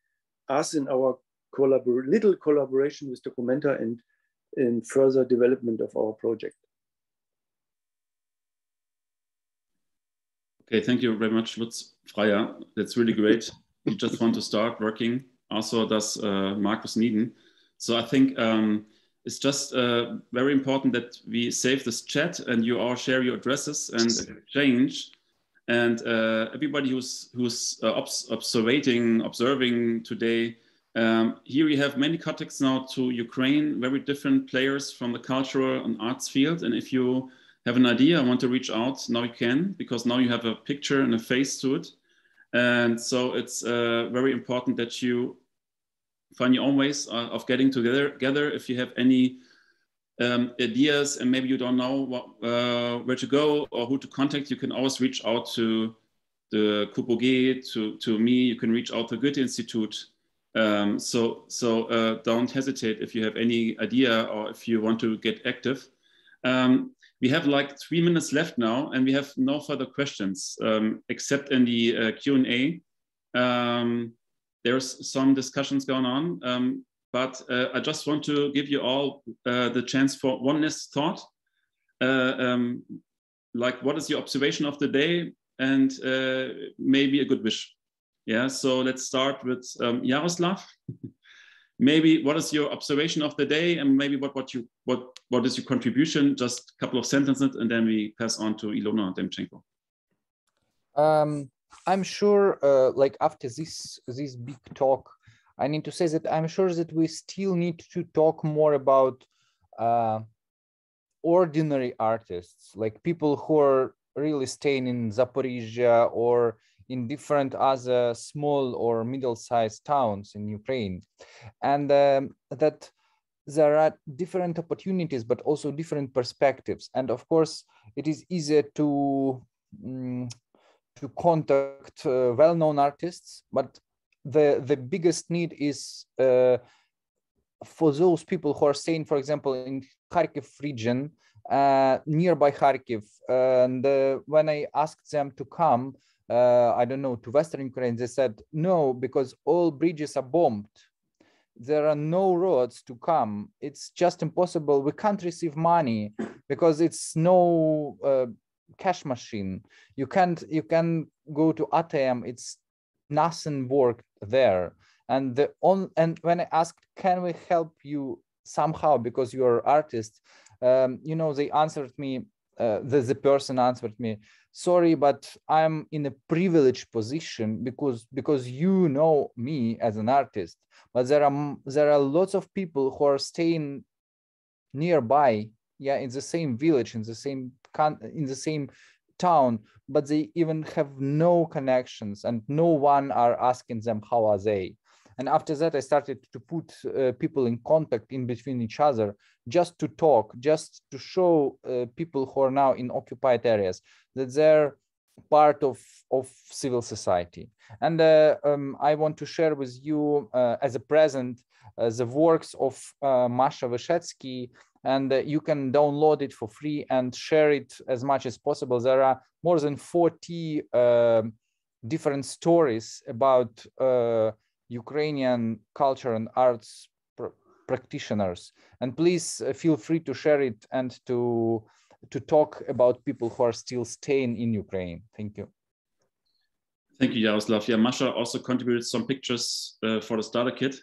us in our little collaboration with Documenta and in further development of our project. Okay, thank you very much, Lutz Freier. That's really great. We just want to start working. Also does Markus Nieden. So I think it's just very important that we save this chat and you all share your addresses and exchange. And everybody who's observing today, here we have many contacts now to Ukraine, very different players from the cultural and arts field. And if you have an idea, I want to reach out, now you can, because now you have a picture and a face to it. And so it's very important that you find your own ways of getting together. If you have any ideas and maybe you don't know where to go or who to contact, you can always reach out to the Kupoge, to me. You can reach out to Goethe-Institut. So don't hesitate if you have any idea or if you want to get active. We have like 3 minutes left now, and we have no further questions except in the Q&A. There's some discussions going on, but I just want to give you all the chance for one last thought. Like, what is your observation of the day, and maybe a good wish? Yeah, so let's start with Yaroslav. Maybe what is your observation of the day, and maybe what is your contribution? Just a couple of sentences, and then we pass on to Ilona Demchenko. I'm sure, like after this big talk, I need to say that I'm sure that we still need to talk more about ordinary artists, like people who are really staying in Zaporizhia or in different other small or middle-sized towns in Ukraine, and that there are different opportunities, but also different perspectives. And of course, it is easier to contact well-known artists, but the biggest need is for those people who are staying, for example, in Kharkiv region, nearby Kharkiv. And when I asked them to come, I don't know, to Western Ukraine, they said no, because all bridges are bombed. there are no roads to come. It's just impossible. We can't receive money because it's no cash machine. You can go to ATM. It's nothing worked there. And when I asked, can we help you somehow because you're artist, you know, they answered me. The person answered me, sorry, but I'm in a privileged position because you know me as an artist, but there are lots of people who are staying nearby, yeah, in the same village, in the same town, but they even have no connections and no one are asking them how are they. And after that, I started to put people in contact in between each other, just to talk, just to show people who are now in occupied areas that they're part of civil society. And I want to share with you as a present the works of Masha Wyszecki, and you can download it for free and share it as much as possible. There are more than 40 different stories about Ukrainian culture and arts practitioners, and please feel free to share it and to talk about people who are still staying in Ukraine. Thank you. Thank you, Yaroslav. Yeah, Masha also contributed some pictures for the starter kit.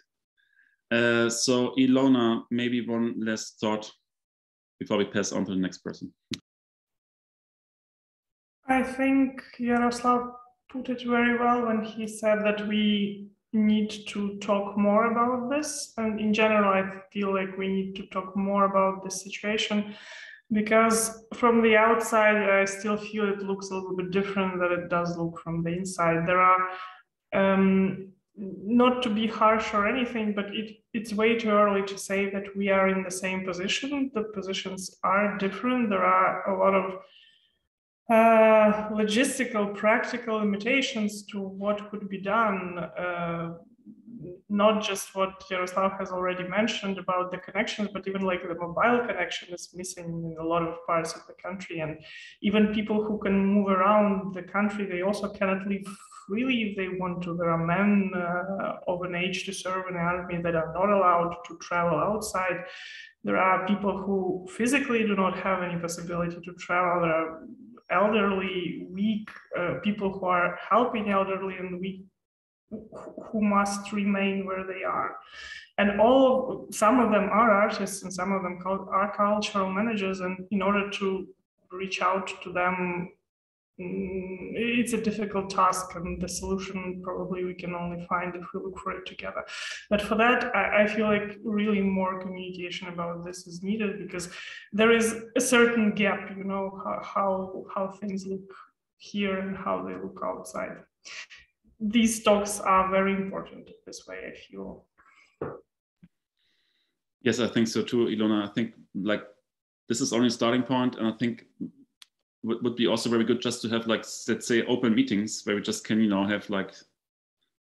So Ilona, maybe one last thought before we pass on to the next person. I think Yaroslav put it very well when he said that we need to talk more about this. And in general, I feel like we need to talk more about this situation, because from the outside, I still feel it looks a little bit different than it does look from the inside. There are, not to be harsh or anything, but it's way too early to say that we are in the same position. The positions are different. There are a lot of logistical, practical limitations to what could be done. Not just what Yaroslav has already mentioned about the connections, but even like the mobile connection is missing in a lot of parts of the country. And even people who can move around the country, they also cannot live freely if they want to. There are men of an age to serve in the army that are not allowed to travel outside. There are people who physically do not have any possibility to travel. There are elderly, weak people who are helping elderly and weak, who must remain where they are. And some of them are artists and some of them are cultural managers. And in order to reach out to them, it's a difficult task, and the solution probably we can only find if we look for it together. But for that, I feel like really more communication about this is needed, because there is a certain gap, you know, how things look here and how they look outside. These talks are very important this way, I feel. Yes, I think so too, Ilona. I think like this is only a starting point, and I think would be also very good just to have, like, let's say, open meetings where we just can, you know, have like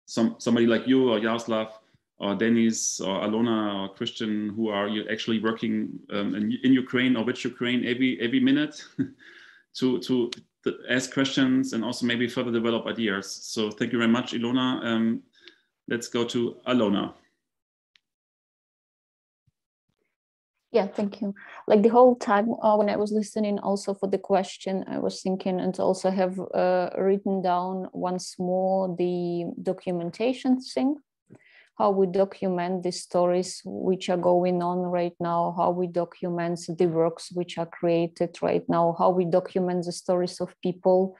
somebody like you or Yaroslav or Denis or Alona or Christian who are actually working in Ukraine or with Ukraine every minute to ask questions and also maybe further develop ideas. So thank you very much, Ilona. Let's go to Alona. Yeah, thank you. Like the whole time when I was listening also for the question, I was thinking and also have written down once more the documentation thing, how we document the stories which are going on right now, how we document the works which are created right now, how we document the stories of people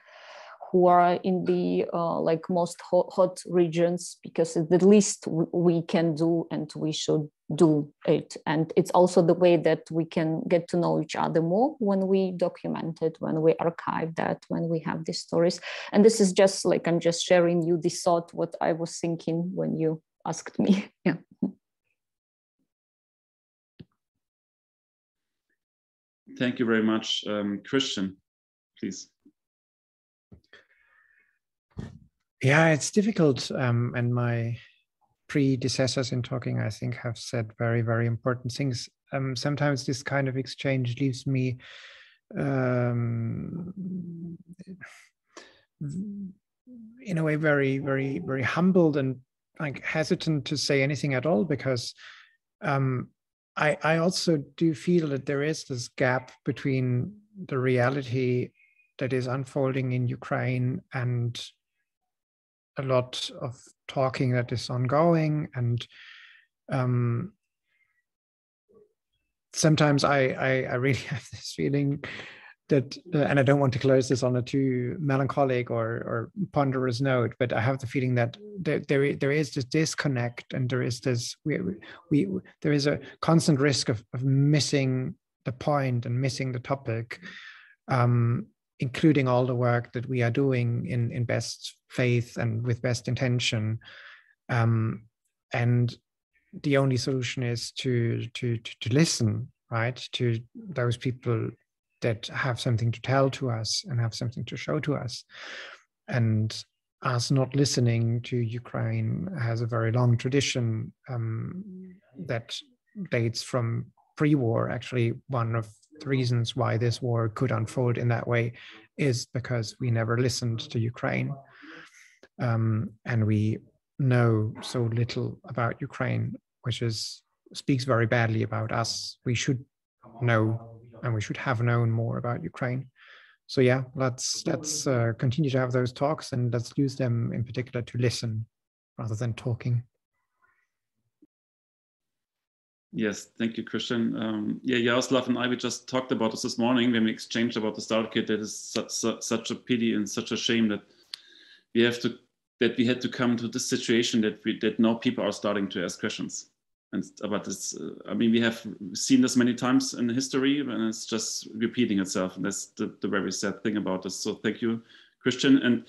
who are in the like most hot regions, because it's the least we can do and we should do it. And it's also the way that we can get to know each other more when we document it, when we archive that, when we have these stories. And this is just like, I'm just sharing you this thought, what I was thinking when you asked me. Yeah. Thank you very much. Christian, please. Yeah, it's difficult. And my predecessors in talking, I think, have said very, very important things. Sometimes this kind of exchange leaves me in a way very, very, very humbled and like hesitant to say anything at all, because I also do feel that there is this gap between the reality that is unfolding in Ukraine and a lot of talking that is ongoing. And sometimes I really have this feeling that, and I don't want to close this on a too melancholic or ponderous note, but I have the feeling that there is this disconnect, and there is this there is a constant risk of missing the point and missing the topic, including all the work that we are doing in best faith and with best intention, and the only solution is to listen, right, to those people that have something to tell to us and have something to show to us. And us not listening to Ukraine has a very long tradition that dates from pre-war. Actually, one of the reasons why this war could unfold in that way is because we never listened to Ukraine. And we know so little about Ukraine, which speaks very badly about us. We should know, and we should have known more about Ukraine. So yeah, let's continue to have those talks, and let's use them in particular to listen rather than talking. Yes, thank you, Christian. Yeah, Yaroslav and I, we just talked about this morning when we exchanged about the starter kit. That is such a pity and such a shame that we had to come to this situation that now people are starting to ask questions. And about this, I mean, we have seen this many times in history, and it's just repeating itself. And that's the very sad thing about this. So thank you, Christian. And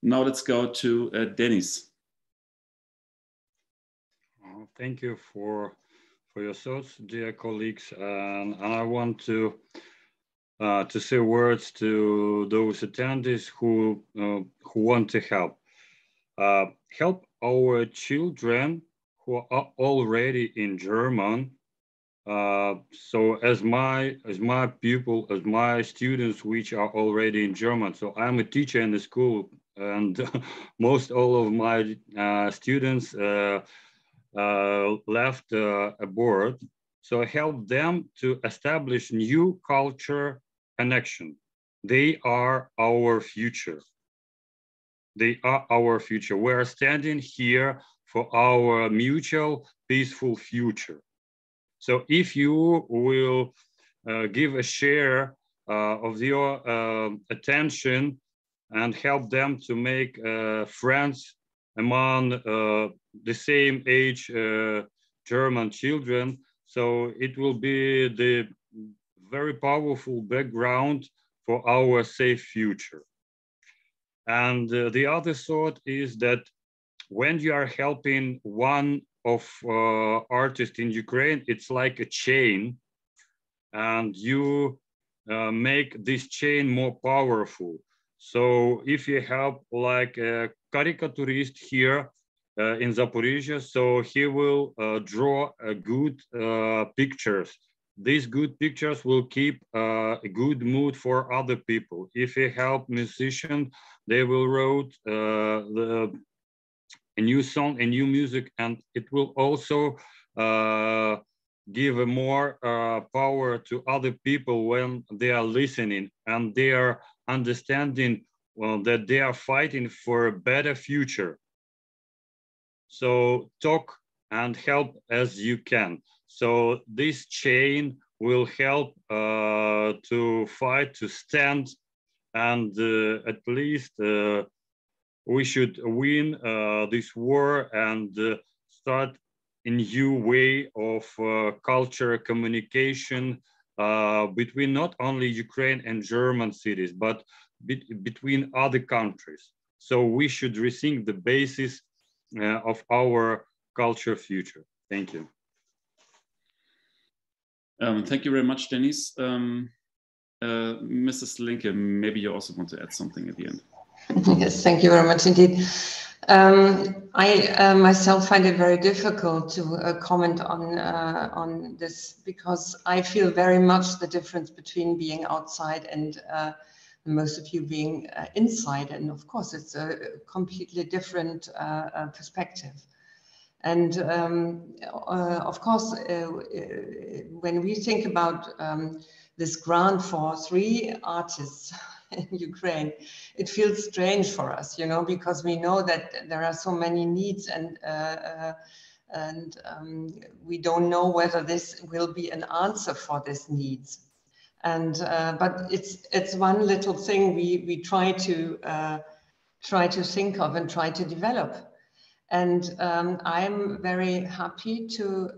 now let's go to Denis. Thank you for your thoughts, dear colleagues. And I want to say words to those attendees who want to help. Help our children who are already in German. So as my pupil, as my students which are already in German. So I'm a teacher in the school, and most all of my students left abroad. So help them to establish new culture connection. They are our future. They are our future. We're standing here for our mutual peaceful future. So if you will give a share of your attention and help them to make friends among the same age German children, so it will be the very powerful background for our safe future. And the other thought is that when you are helping one of artists in Ukraine, it's like a chain, and you make this chain more powerful. So if you help like a caricaturist here in Zaporizhia, so he will draw good pictures. These good pictures will keep a good mood for other people. If you help musicians, they will write a new song, a new music, and it will also give a more power to other people when they are listening and they are understanding that they are fighting for a better future. So talk and help as you can. So this chain will help to fight, to stand, and at least we should win this war and start a new way of culture communication between not only Ukraine and German cities, but between other countries. So we should rethink the basis of our culture future. Thank you. Thank you very much, Denis. Mrs. Linke, maybe you also want to add something at the end. Yes, thank you very much indeed. I myself find it very difficult to comment on this, because I feel very much the difference between being outside and most of you being inside. And of course, it's a completely different perspective. And of course, when we think about this grant for 3 artists in Ukraine, it feels strange for us, you know, because we know that there are so many needs, and we don't know whether this will be an answer for these needs. And but it's one little thing we try to think of and try to develop. And I'm very happy to,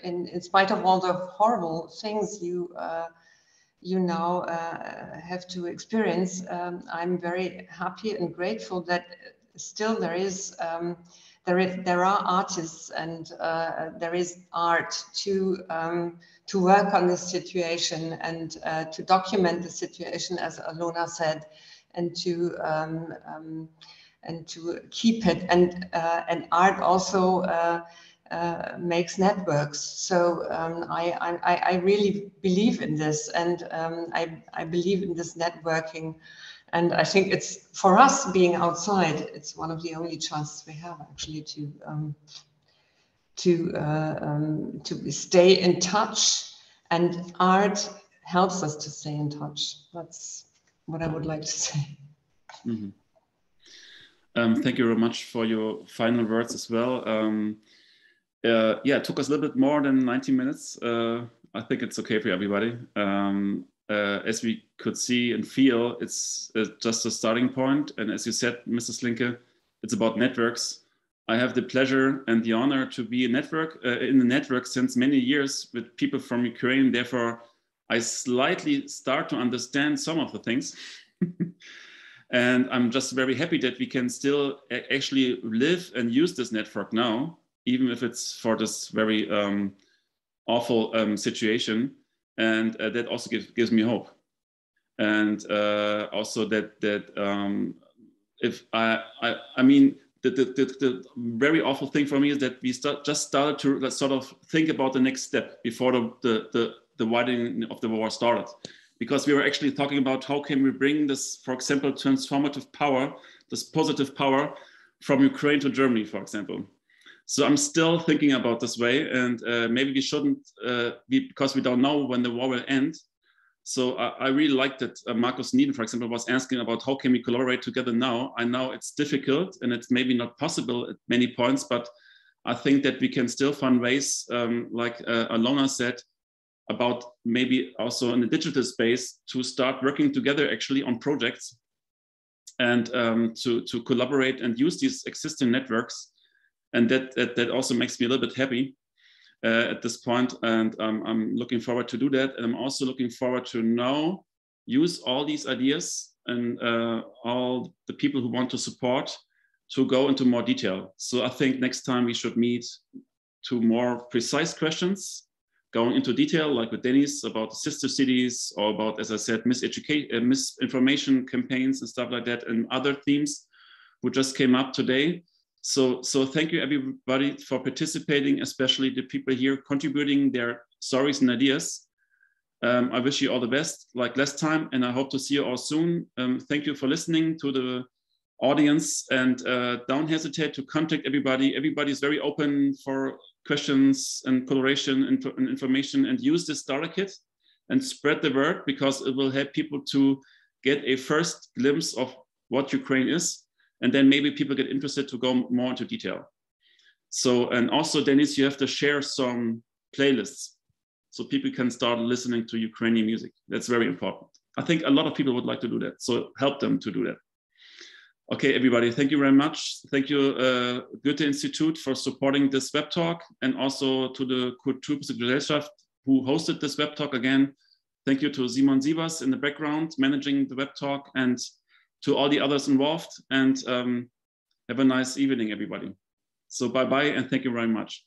in spite of all the horrible things you now have to experience, I'm very happy and grateful that still there are artists and there is art to work on this situation and to document the situation, as Alona said, and to keep it. And art also makes networks. So I really believe in this, and I believe in this networking. And I think it's, for us being outside, it's one of the only chances we have actually to stay in touch, and art helps us to stay in touch. That's what I would like to say. Mm-hmm. Thank you very much for your final words as well. Yeah, it took us a little bit more than 90 minutes. I think it's okay for everybody. As we could see and feel, it's just a starting point. And as you said, Mrs. Linke, it's about networks. I have the pleasure and the honor to be in the network since many years with people from Ukraine. Therefore, I slightly start to understand some of the things. And I'm just very happy that we can still actually live and use this network now, even if it's for this very awful situation. And that also gives me hope. And also that if I mean, the very awful thing for me is that we just started to sort of think about the next step before the widening of the war started. Because we were actually talking about how can we bring this, for example, transformative power, this positive power from Ukraine to Germany, for example. So I'm still thinking about this way, and maybe we shouldn't because we don't know when the war will end. So I really like that Markus Nieden, for example, was asking about how can we collaborate together now. I know it's difficult and it's maybe not possible at many points, but I think that we can still find ways, like Alona said, about maybe also in the digital space to start working together actually on projects and to collaborate and use these existing networks. And that also makes me a little bit happy at this point. And I'm looking forward to do that. And I'm also looking forward to now use all these ideas and all the people who want to support to go into more detail. So I think next time we should meet to more precise questions, going into detail, like with Dennis, about sister cities, or about, as I said, misinformation campaigns and stuff like that, and other themes who just came up today. So thank you everybody for participating, especially the people here contributing their stories and ideas. I wish you all the best, like last time, and I hope to see you all soon. Thank you for listening to the audience, and don't hesitate to contact everybody. Everybody is very open for questions and collaboration and information, and use this starter kit and spread the word, because it will help people to get a first glimpse of what Ukraine is. And then maybe people get interested to go more into detail. So, and also Dennis, you have to share some playlists so people can start listening to Ukrainian music. That's very important. I think a lot of people would like to do that. So help them to do that. Okay, everybody, thank you very much. Thank you, Goethe-Institut, for supporting this web talk, and also to the Kulturgesellschaft who hosted this web talk again. Thank you to Simon Sievers in the background, managing the web talk, and to all the others involved. And have a nice evening, everybody. So bye-bye, and thank you very much.